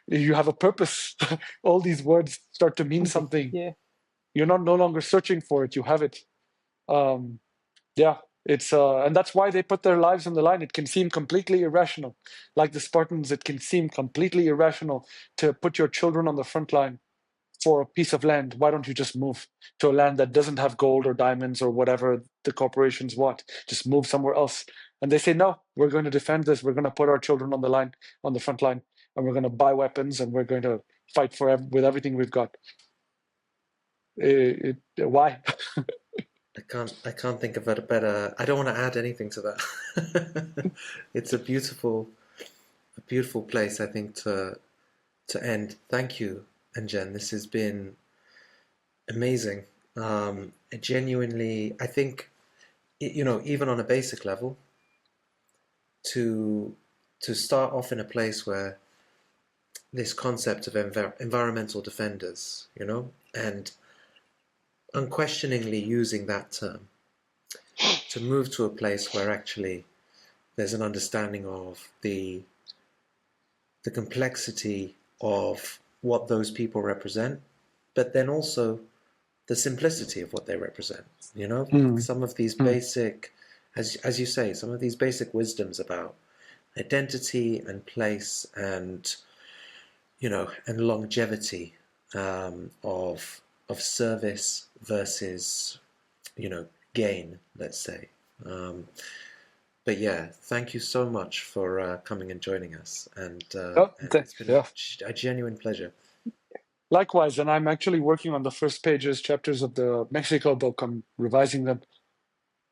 you have a purpose. All these words start to mean something. Yeah. You're no longer searching for it. You have it. Yeah, it's and that's why they put their lives on the line. It can seem completely irrational, like the Spartans. It can seem completely irrational to put your children on the front line for a piece of land. Why don't you just move to a land that doesn't have gold or diamonds or whatever the corporations want? Just move somewhere else. And they say, no, we're going to defend this. We're going to put our children on the line, on the front line, and we're going to buy weapons, and we're going to fight with everything we've got. Why? I can't think of a better. I don't want to add anything to that. It's a beautiful place, I think, to end. Thank you, Anjan. This has been amazing. Genuinely, I think, even on a basic level, to start off in a place where this concept of environmental defenders, and unquestioningly using that term, to move to a place where actually there's an understanding of the complexity of what those people represent, but then also the simplicity of what they represent. Some of these basic, as you say, some of these basic wisdoms about identity and place and and longevity, of service versus gain, let's say. But yeah, thank you so much for coming and joining us, and it's been a genuine pleasure. Likewise, and I'm actually working on the first chapters of the Mexico book. I'm revising them,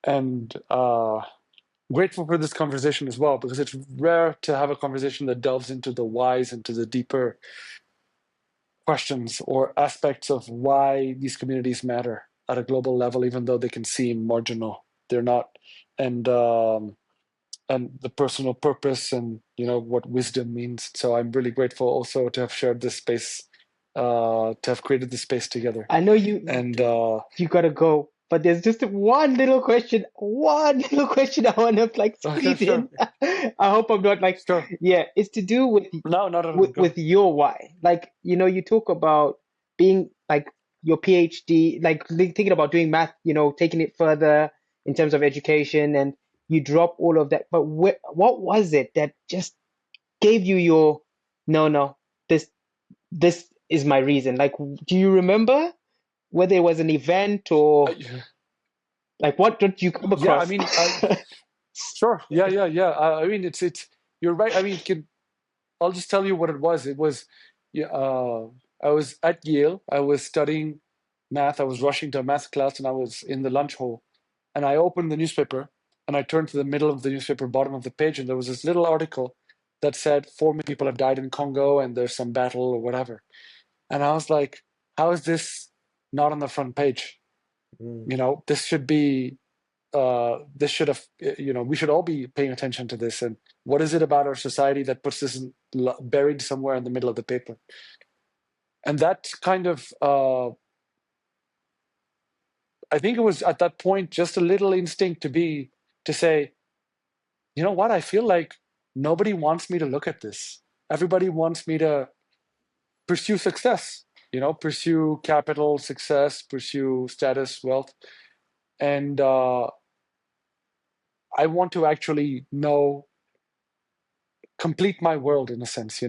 and grateful for this conversation as well, because it's rare to have a conversation that delves into the whys, into the deeper questions or aspects of why these communities matter at a global level, even though they can seem marginal. They're not. And the personal purpose, and what wisdom means. So I'm really grateful also to have shared this space, to have created this space together. I know you gotta go, but there's just one little question I want to squeeze in. I hope I'm not yeah, it's to do with with your why. You talk about being your PhD, thinking about doing math, taking it further in terms of education, and you drop all of that. But what was it that just gave you your no, this is my reason? Do you remember whether it was an event or what did you come across? Yeah, I mean, sure. Yeah. I mean, it's you're right. I mean, I'll just tell you what it was. It was, I was at Yale. I was studying math. I was rushing to a math class, and I was in the lunch hall, and I opened the newspaper, and I turned to the middle of the newspaper, bottom of the page, and there was this little article that said 4 million people have died in Congo, and there's some battle or whatever. And I was like, how is this not on the front page? This should be, this should have, we should all be paying attention to this. And what is it about our society that puts this buried somewhere in the middle of the paper? And that kind of, I think it was at that point just a little instinct to say, you know what, I feel like nobody wants me to look at this. Everybody wants me to pursue success, pursue capital, success, pursue status, wealth. And I want to actually complete my world in a sense,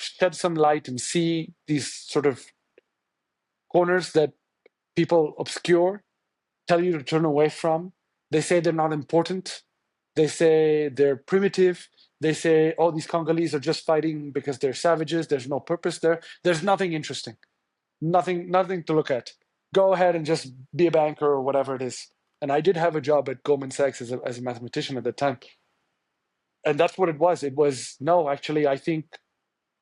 shed some light and see these sort of corners that people obscure, tell you to turn away from. They say they're not important. They say they're primitive. They say, oh, these Congolese are just fighting because they're savages. There's no purpose there. There's nothing interesting, nothing to look at. Go ahead and just be a banker or whatever it is. And I did have a job at Goldman Sachs as a mathematician at the time. And that's what it was. It was, no, actually, I think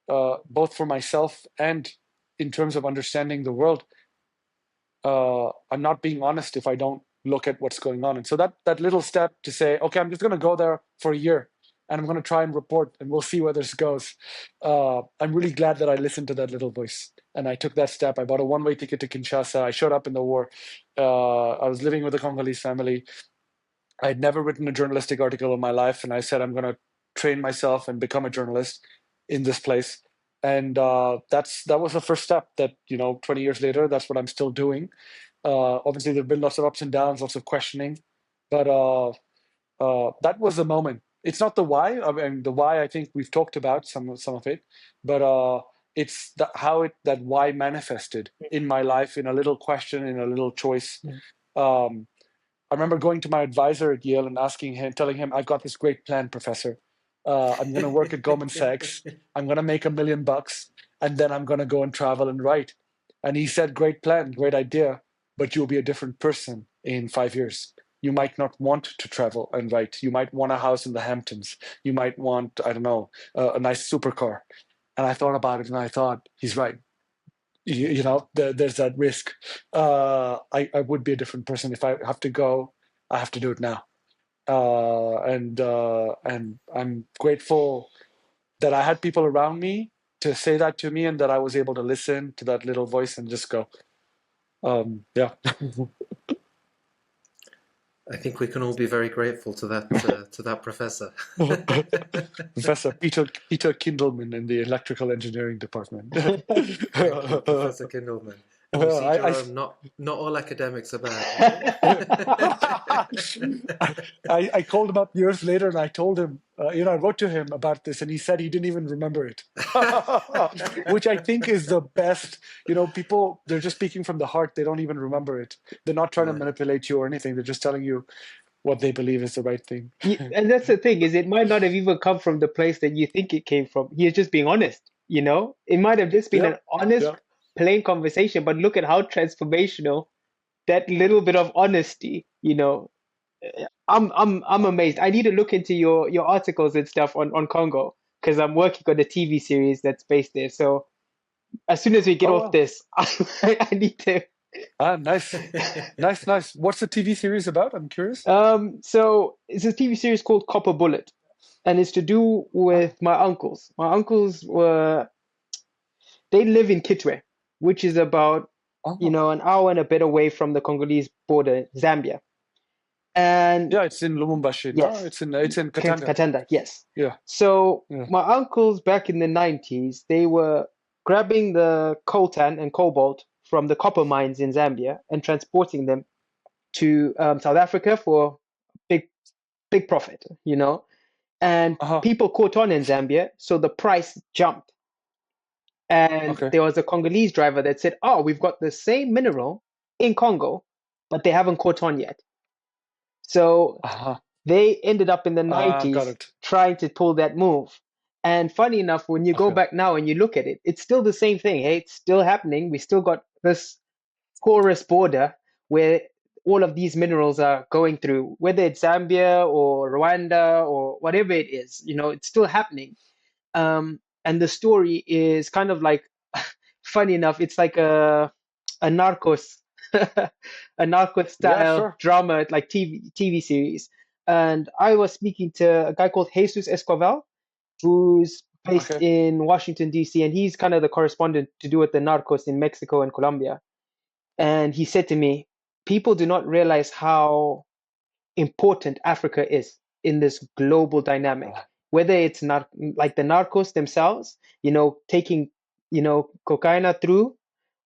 both for myself and in terms of understanding the world, I'm not being honest if I don't look at what's going on. And so that little step to say, okay, I'm just going to go there for a year and I'm going to try and report and we'll see where this goes. I'm really glad that I listened to that little voice and I took that step. I bought a one-way ticket to Kinshasa. I showed up in the war. I was living with a Congolese family. I'd never written a journalistic article in my life. And I said, I'm going to train myself and become a journalist in this place. And that was the first step that, 20 years later, that's what I'm still doing. Obviously, there have been lots of ups and downs, lots of questioning. But that was the moment. It's not the why. I mean, the why, I think we've talked about some of it. But it's how that why manifested in my life, in a little question, in a little choice. I remember going to my advisor at Yale and telling him, I've got this great plan, professor. I'm going to work at Goldman Sachs. I'm going to make $1 million, and then I'm going to go and travel and write. And he said, great plan, great idea, but you'll be a different person in 5 years. You might not want to travel and write. You might want a house in the Hamptons. You might want, I don't know, a nice supercar. And I thought about it and I thought, he's right. There's that risk. I would be a different person. If I have to go, I have to do it now. And I'm grateful that I had people around me to say that to me and that I was able to listen to that little voice and just go, yeah. I think we can all be very grateful to that professor. Professor Peter Kindelman in the electrical engineering department. Thank you, Professor Kindelman. And you see, Jerome, not all academics are bad. I called him up years later and I told him, I wrote to him about this and he said he didn't even remember it, which I think is the best. People, they're just speaking from the heart. They don't even remember it. They're not trying to manipulate you or anything. They're just telling you what they believe is the right thing. And that's the thing, is it might not have even come from the place that you think it came from. He is just being honest, It might have just been an honest, plain conversation, but look at how transformational that little bit of honesty, I'm amazed. I need to look into your articles and stuff on Congo because I'm working on a TV series that's based there. So as soon as we get off this, I need to. Nice. What's the TV series about? I'm curious. So it's a TV series called Copper Bullet, and it's to do with my uncles. My uncles they live in Kitwe, which is about an hour and a bit away from the Congolese border, Zambia. And it's in Lumumbashi. Yes. No, it's in Katanga. Katanga, yes. Yeah. So my uncles back in the 90s, they were grabbing the coltan and cobalt from the copper mines in Zambia and transporting them to South Africa for big profit, And people caught on in Zambia, so the price jumped. And there was a Congolese driver that said, oh, we've got the same mineral in Congo, but they haven't caught on yet. So they ended up in the 90s trying to pull that move. And funny enough, when you go back now and you look at it, it's still the same thing. Hey, it's still happening. We still got this porous border where all of these minerals are going through, whether it's Zambia or Rwanda or whatever it is, it's still happening. And the story is kind of like, funny enough, it's like a Narcos, a Narcos style drama, like TV series. And I was speaking to a guy called Jesus Escoval, who's based in Washington, D.C., and he's kind of the correspondent to do with the Narcos in Mexico and Colombia. And he said to me, people do not realize how important Africa is in this global dynamic, whether it's not like the narcos themselves, taking, cocaine through,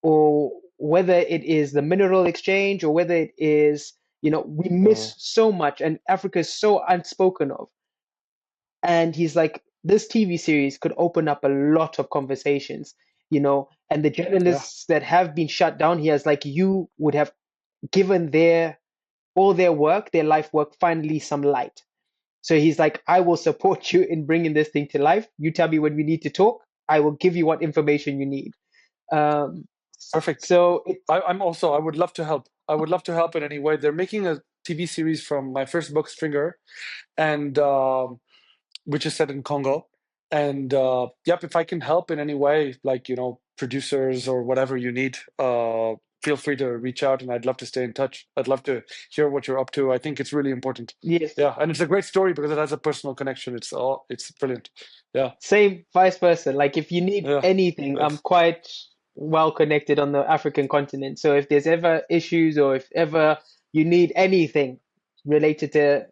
or whether it is the mineral exchange, or whether it is, we miss so much, and Africa is so unspoken of. And he's like, this TV series could open up a lot of conversations, and the Yeah. journalists that have been shut down, he has like, you would have given all their work, their life work, finally some light. So he's like, I will support you in bringing this thing to life. You tell me when we need to talk. I will give you what information you need. Um, Perfect. so I'm also, I would love to help. I would love to help in any way. They're making a TV series from my first book, Stringer, and which is set in Congo. And yep, if I can help in any way, like, producers or whatever you need, feel free to reach out, and I'd love to stay in touch. I'd love to hear what you're up to. I think it's really important. yes, Yeah, and it's a great story because it has a personal connection. It's brilliant. Yeah, same vice versa. Like if you need yeah. anything, I'm quite well connected on the African continent. So if there's ever issues, or if ever you need anything related to,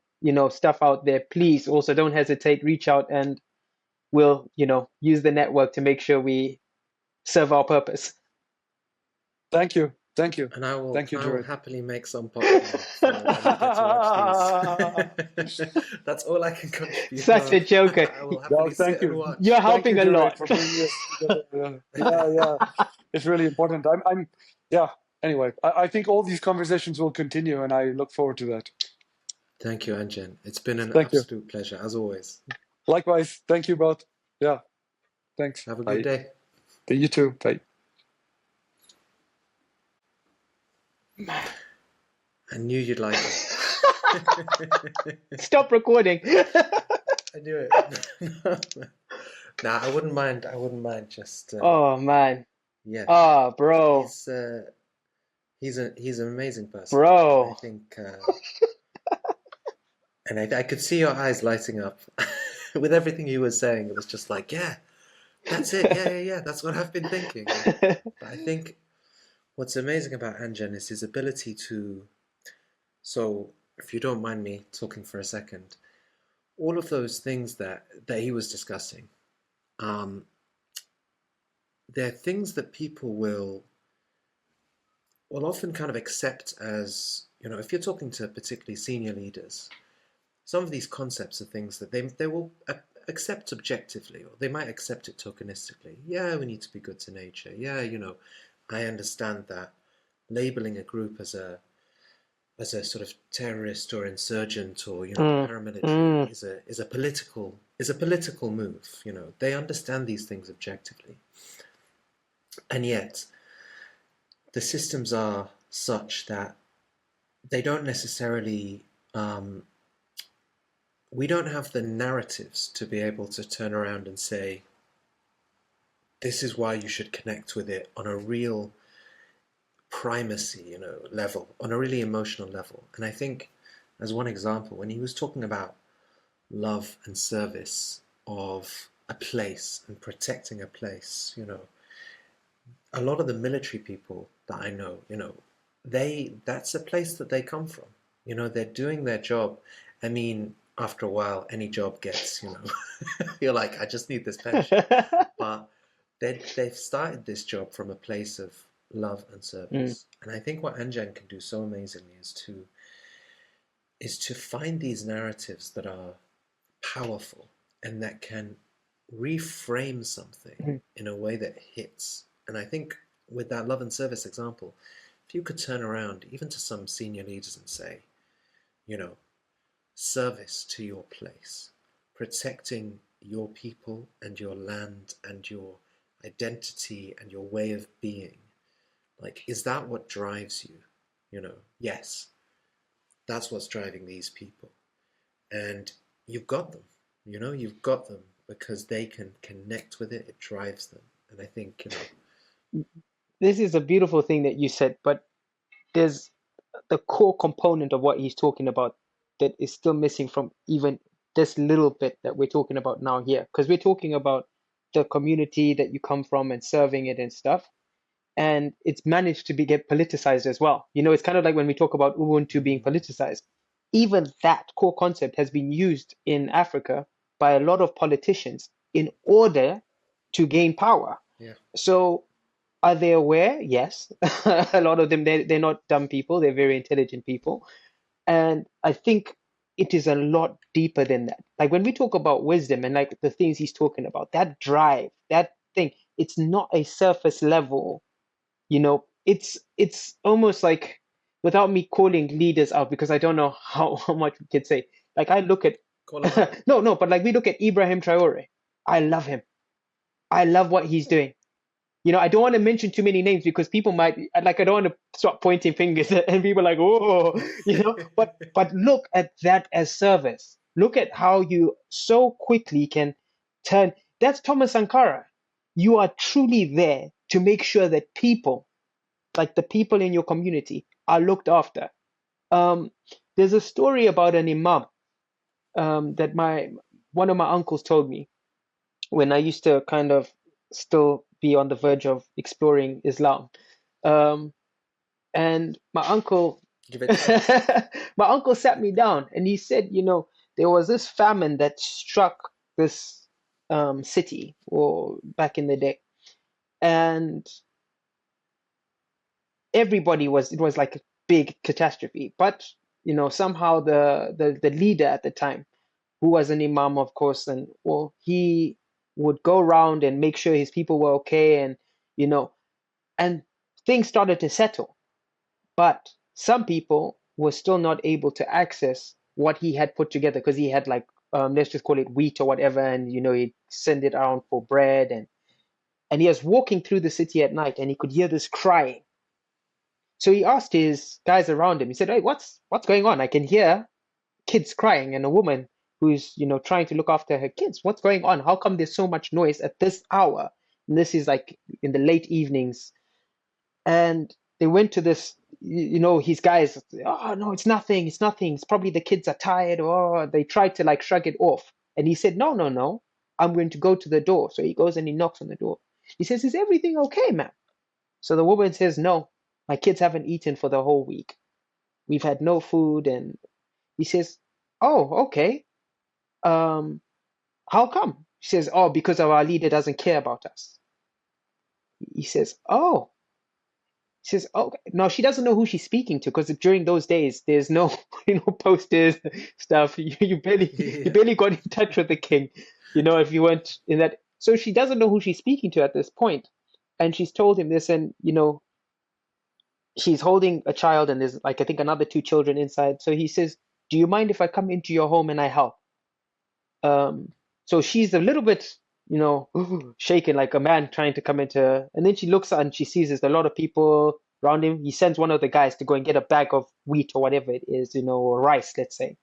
stuff out there, please also don't hesitate, reach out, and we'll, use the network to make sure we serve our purpose. Thank you. Thank you. And I will Thank you, Jared. happily make some popcorn for when we get to watch these. That's all I can contribute. Such a joker. I will happily thank sit you. and watch. You're Thank you, helping a Jared, lot. for bringing us together. Yeah. It's really important. Yeah. Anyway, I think all these conversations will continue, and I look forward to that. Thank you, Anjan. It's been an Thank you. absolute pleasure, as always. Likewise. Thank you both. Yeah. Thanks. Have a Bye. good day. You too. Bye. I knew you'd like it. Stop recording. I knew it. Nah, I wouldn't mind. Just. Oh man. Yeah. Oh, bro. He's an amazing person. Bro. I think. And I could see your eyes lighting up with everything you were saying. It was just like, yeah, that's it. Yeah. That's what I've been thinking. But I think what's amazing about Anjan is his ability to. So, if you don't mind me talking for a second, all of those things that he was discussing, they're things that people will often kind of accept as, if you're talking to particularly senior leaders, some of these concepts are things that they will accept objectively, or they might accept it tokenistically. Yeah, we need to be good to nature. Yeah, I understand that labeling a group as a sort of terrorist or insurgent or paramilitary is a political move. They understand these things objectively, and yet the systems are such that they don't necessarily. We don't have the narratives to be able to turn around and say, this is why you should connect with it on a real primacy, level, on a really emotional level. And I think, as one example, when he was talking about love and service of a place and protecting a place, a lot of the military people that I know, that's a place that they come from. They're doing their job. I mean, after a while, any job gets, you're like, I just need this pension. But they've started this job from a place of love and service. And I think what Anjan can do so amazingly is to find these narratives that are powerful and that can reframe something in a way that hits. And I think with that love and service example, if you could turn around even to some senior leaders and say, service to your place, protecting your people and your land and your identity and your way of being. Like, is that what drives you? Yes, that's what's driving these people. And you've got them, you've got them because they can connect with it. It drives them. And I think, This is a beautiful thing that you said, but there's the core component of what he's talking about that is still missing from even this little bit that we're talking about now here. Because we're talking about the community that you come from and serving it and stuff. And it's managed to get politicized as well. It's kind of like when we talk about Ubuntu being politicized. Even that core concept has been used in Africa by a lot of politicians in order to gain power. Yeah. So are they aware? Yes. A lot of them, they're not dumb people, they're very intelligent people. And I think it is a lot deeper than that. Like when we talk about wisdom and like the things he's talking about, that drive, that thing, it's not a surface level, it's almost like, without me calling leaders out, because I don't know how much we could say. Like I look at Call him out. no, but like we look at Ibrahim Traore. I love him. I love what he's doing. I don't want to mention too many names because people might like, I don't want to start pointing fingers and people are like, oh, but look at that as service. Look at how you so quickly can turn. That's Thomas Sankara. You are truly there to make sure that people, like the people in your community, are looked after. There's a story about an imam that one of my uncles told me when I used to kind of still be on the verge of exploring Islam. And my uncle Give it to us. my uncle sat me down and he said, there was this famine that struck this city or back in the day. And it was like a big catastrophe. But, somehow the leader at the time, who was an imam, of course, and well, he would go around and make sure his people were okay, and things started to settle. But some people were still not able to access what he had put together because he had like, let's just call it wheat or whatever, and he'd send it around for bread, and he was walking through the city at night and he could hear this crying. So he asked his guys around him. He said, "Hey, what's going on? I can hear kids crying and a woman who's trying to look after her kids. What's going on? How come there's so much noise at this hour?" And this is like in the late evenings. And they went to this, his guys, "Oh no, it's nothing, it's probably the kids are tired," or they tried to like shrug it off. And he said, "No, no, no, I'm going to go to the door." So he goes and he knocks on the door. He says, "Is everything okay, ma'am?" So the woman says, "No, my kids haven't eaten for the whole week. We've had no food." And he says, "Oh, okay. How come?" She says, "Oh, because our leader doesn't care about us." He says, "Oh." She says, "Oh, no." She doesn't know who she's speaking to because during those days there's no, posters, stuff. You barely got in touch with the king, if you weren't in that. So she doesn't know who she's speaking to at this point, and she's told him this, and she's holding a child, and there's like I think another two children inside. So he says, "Do you mind if I come into your home and I help?" So she's a little bit, shaken like a man trying to come into, and then she looks and she sees there's a lot of people around him. He sends one of the guys to go and get a bag of wheat or whatever it is, or rice, let's say.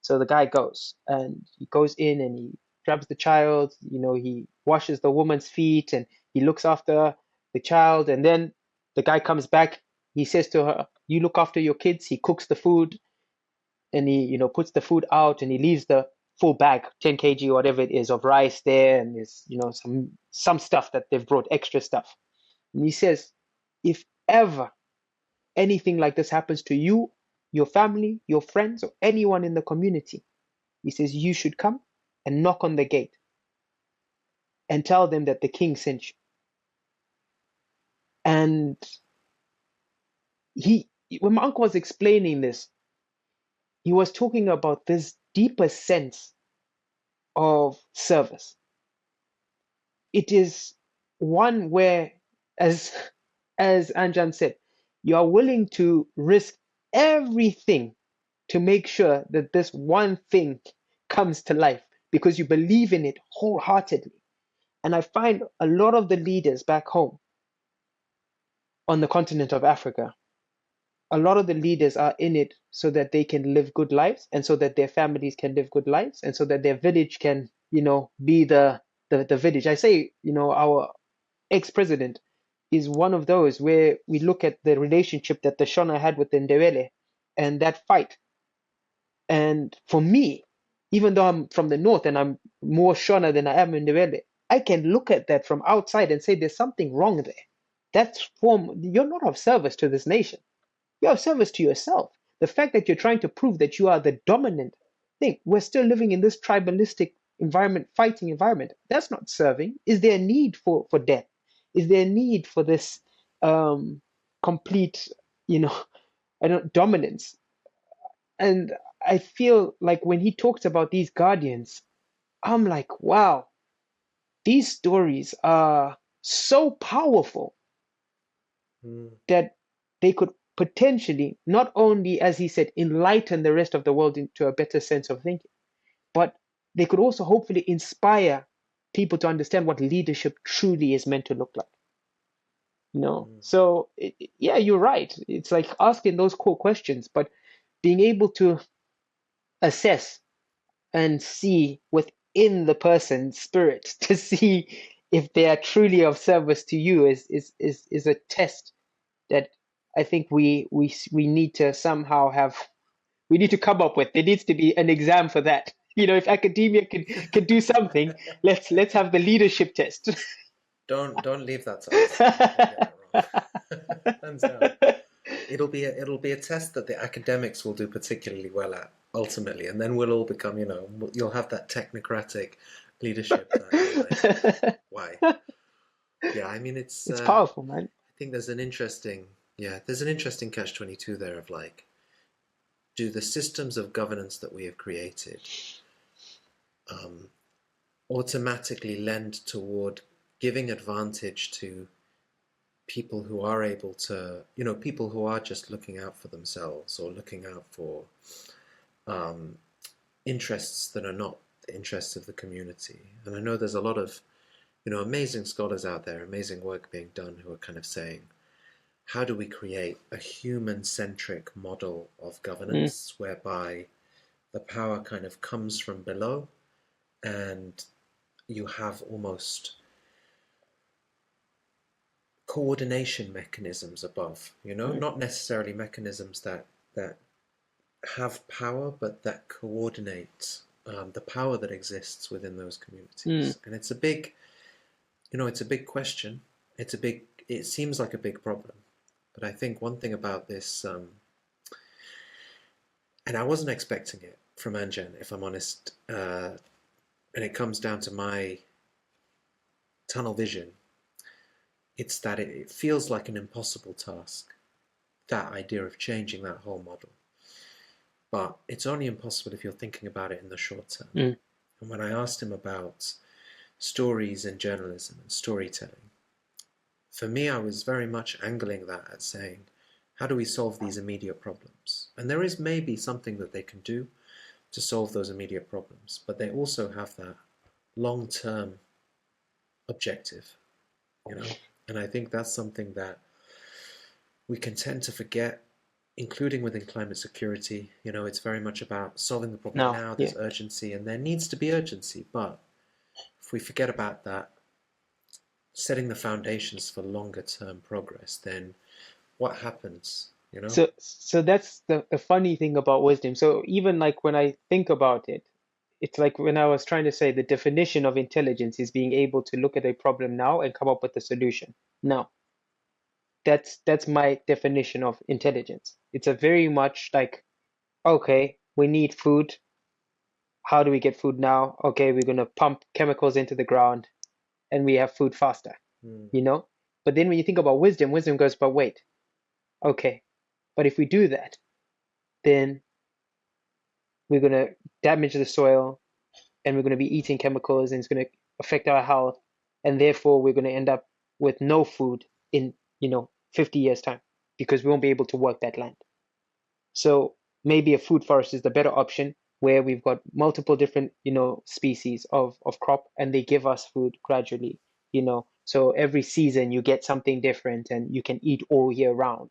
So the guy goes and he goes in and he grabs the child, he washes the woman's feet and he looks after the child. And then the guy comes back. He says to her, "You look after your kids." He cooks the food and he, puts the food out and he leaves the full bag, 10 kg or whatever it is, of rice there, and there's some stuff that they've brought, extra stuff. And he says, "If ever anything like this happens to you, your family, your friends, or anyone in the community," he says, "you should come and knock on the gate and tell them that the king sent you." And when my uncle was explaining this, he was talking about this deeper sense of service. It is one where, as Anjan said, you are willing to risk everything to make sure that this one thing comes to life because you believe in it wholeheartedly. And I find a lot of the leaders back home on the continent of Africa, a lot of the leaders are in it so that they can live good lives and so that their families can live good lives and so that their village can, be the village. I say, our ex-president is one of those where we look at the relationship that the Shona had with the Ndebele and that fight. And for me, even though I'm from the north and I'm more Shona than I am Ndebele, I can look at that from outside and say there's something wrong there. You're not of service to this nation. You're of service to yourself. The fact that you're trying to prove that you are the dominant thing, we're still living in this tribalistic environment, fighting environment. That's not serving. Is there a need for death? Is there a need for this complete, you know, I don't dominance? And I feel like when he talks about these guardians, I'm like, wow, these stories are so powerful Mm. that they could potentially not only, as he said, enlighten the rest of the world into a better sense of thinking, but they could also hopefully inspire people to understand what leadership truly is meant to look like. Mm. So yeah, you're right. It's like asking those core questions, but being able to assess and see within the person's spirit to see if they are truly of service to you is a test that I think we need to somehow have, we need to come up with. There needs to be an exam for that. If academia can do something, let's have the leadership test. Don't leave that to us. You're gonna get that wrong. Hands down. It'll be a test that the academics will do particularly well at ultimately, and then we'll all become, you'll have that technocratic leadership that you're like, why? Yeah, I mean It's powerful, man. I think there's an interesting catch-22 there of like, do the systems of governance that we have created automatically lend toward giving advantage to people who are able to, people who are just looking out for themselves or looking out for interests that are not the interests of the community. And I know there's a lot of, amazing scholars out there, amazing work being done who are kind of saying, how do we create a human-centric model of governance whereby the power kind of comes from below and you have almost coordination mechanisms above, not necessarily mechanisms that have power, but that coordinate the power that exists within those communities. And it's a big, it's a big question. It seems like a big problem. But I think one thing about this, and I wasn't expecting it from Anjan, if I'm honest, and it comes down to my tunnel vision, it's that it feels like an impossible task, that idea of changing that whole model. But it's only impossible if you're thinking about it in the short term. And when I asked him about stories and journalism and storytelling, for me, I was very much angling that at saying, how do we solve these immediate problems? And there is maybe something that they can do to solve those immediate problems, but they also have that long-term objective, And I think that's something that we can tend to forget, including within climate security. It's very much about solving the problem now, there's urgency, and there needs to be urgency. But if we forget about that, setting the foundations for longer term progress, then what happens? So that's the funny thing about wisdom. So even like when I think about it, it's like when I was trying to say the definition of intelligence is being able to look at a problem now and come up with a solution now. That's my definition of intelligence. It's a very much like, okay, we need food. How do we get food now? Okay, we're gonna pump chemicals into the ground and we have food faster, But then when you think about wisdom goes, but wait, okay, but if we do that, then we're going to damage the soil and we're going to be eating chemicals and it's going to affect our health. And therefore, we're going to end up with no food in, 50 years' time because we won't be able to work that land. So maybe a food forest is the better option where we've got multiple different, species of crop and they give us food gradually, So every season you get something different and you can eat all year round.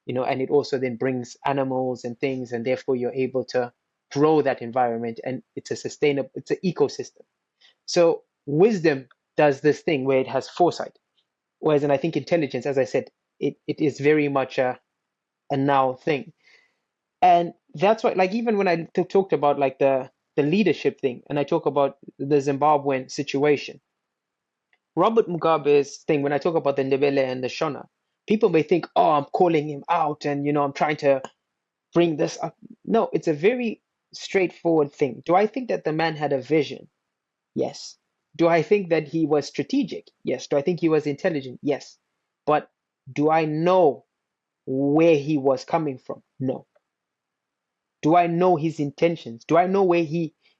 And it also then brings animals and things, and therefore you're able to grow that environment, and it's an ecosystem. So wisdom does this thing where it has foresight, whereas, and I think intelligence, as I said, it is very much a now thing, and that's why, like, even when I talked about like the leadership thing, and I talk about the Zimbabwean situation, Robert Mugabe's thing, when I talk about the Ndebele and the Shona, people may think, oh, I'm calling him out and, I'm trying to bring this up. No, it's a very straightforward thing. Do I think that the man had a vision? Yes. Do I think that he was strategic? Yes. Do I think he was intelligent? Yes. But do I know where he was coming from? No. Do I know his intentions? Do I know where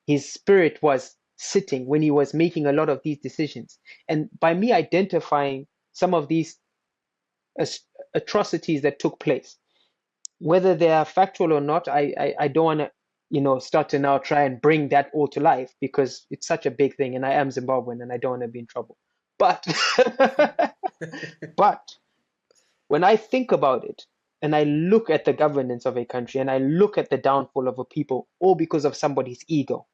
his spirit was sitting when he was making a lot of these decisions? And by me identifying some of these atrocities that took place, whether they are factual or not, I don't want to, start to now try and bring that all to life because it's such a big thing, and I am Zimbabwean and I don't want to be in trouble. But but when I think about it and I look at the governance of a country and I look at the downfall of a people, all because of somebody's ego,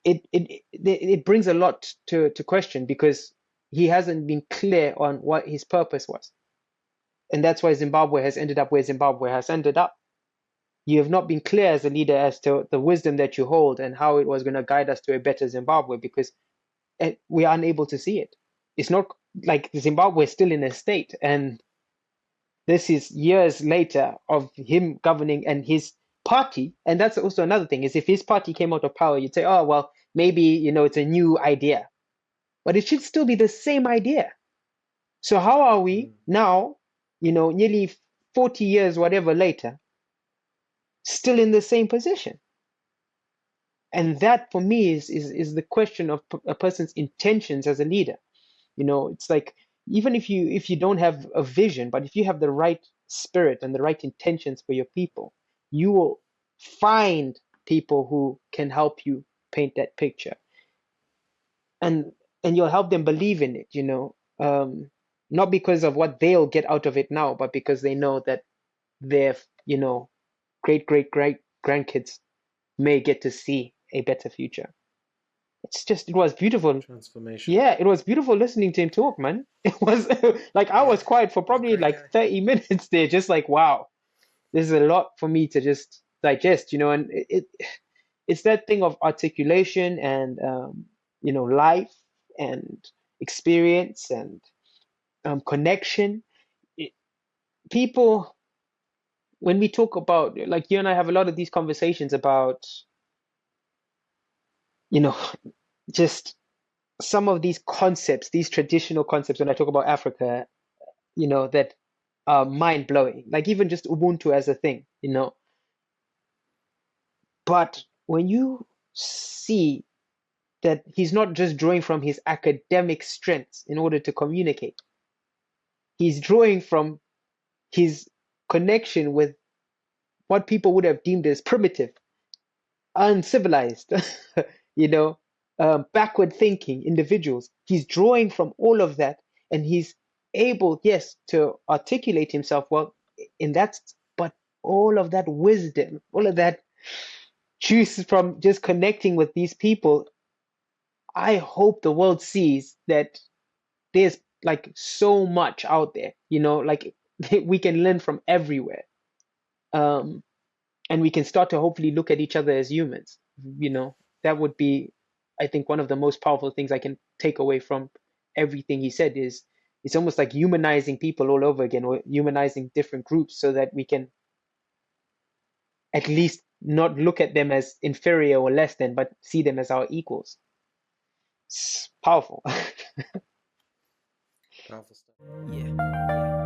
it brings a lot to question because he hasn't been clear on what his purpose was. And that's why Zimbabwe has ended up where Zimbabwe has ended up. You have not been clear as a leader as to the wisdom that you hold and how it was going to guide us to a better Zimbabwe because we are unable to see it. It's not like Zimbabwe is still in a state, and this is years later of him governing and his party. And that's also another thing is if his party came out of power, you'd say, oh, well, maybe, it's a new idea, but it should still be the same idea. So how are we now, nearly 40 years, whatever later, still in the same position? And that for me is the question of a person's intentions as a leader. It's like even if you don't have a vision, but if you have the right spirit and the right intentions for your people, you will find people who can help you paint that picture, and you'll help them believe in it. Not because of what they'll get out of it now, but because they know that their great grandkids may get to see a better future. It was beautiful. Transformation. Yeah, it was beautiful listening to him talk, man. It was like I was quiet for probably like 30 minutes there, just like, wow, this is a lot for me to just digest, and it's that thing of articulation and life and experience and connection. People, when we talk about, like you and I have a lot of these conversations about, just some of these concepts, these traditional concepts, when I talk about Africa, that are mind blowing, like even just Ubuntu as a thing, But when you see that he's not just drawing from his academic strengths in order to communicate, he's drawing from his connection with what people would have deemed as primitive, uncivilized, backward thinking individuals. He's drawing from all of that, and he's able, yes, to articulate himself well in that, but all of that wisdom, all of that juice from just connecting with these people. I hope the world sees that there's like so much out there, like we can learn from everywhere. And we can start to hopefully look at each other as humans. That would be, I think, one of the most powerful things I can take away from everything he said is it's almost like humanizing people all over again, or humanizing different groups so that we can at least not look at them as inferior or less than, but see them as our equals. It's powerful. Powerful stuff. Yeah.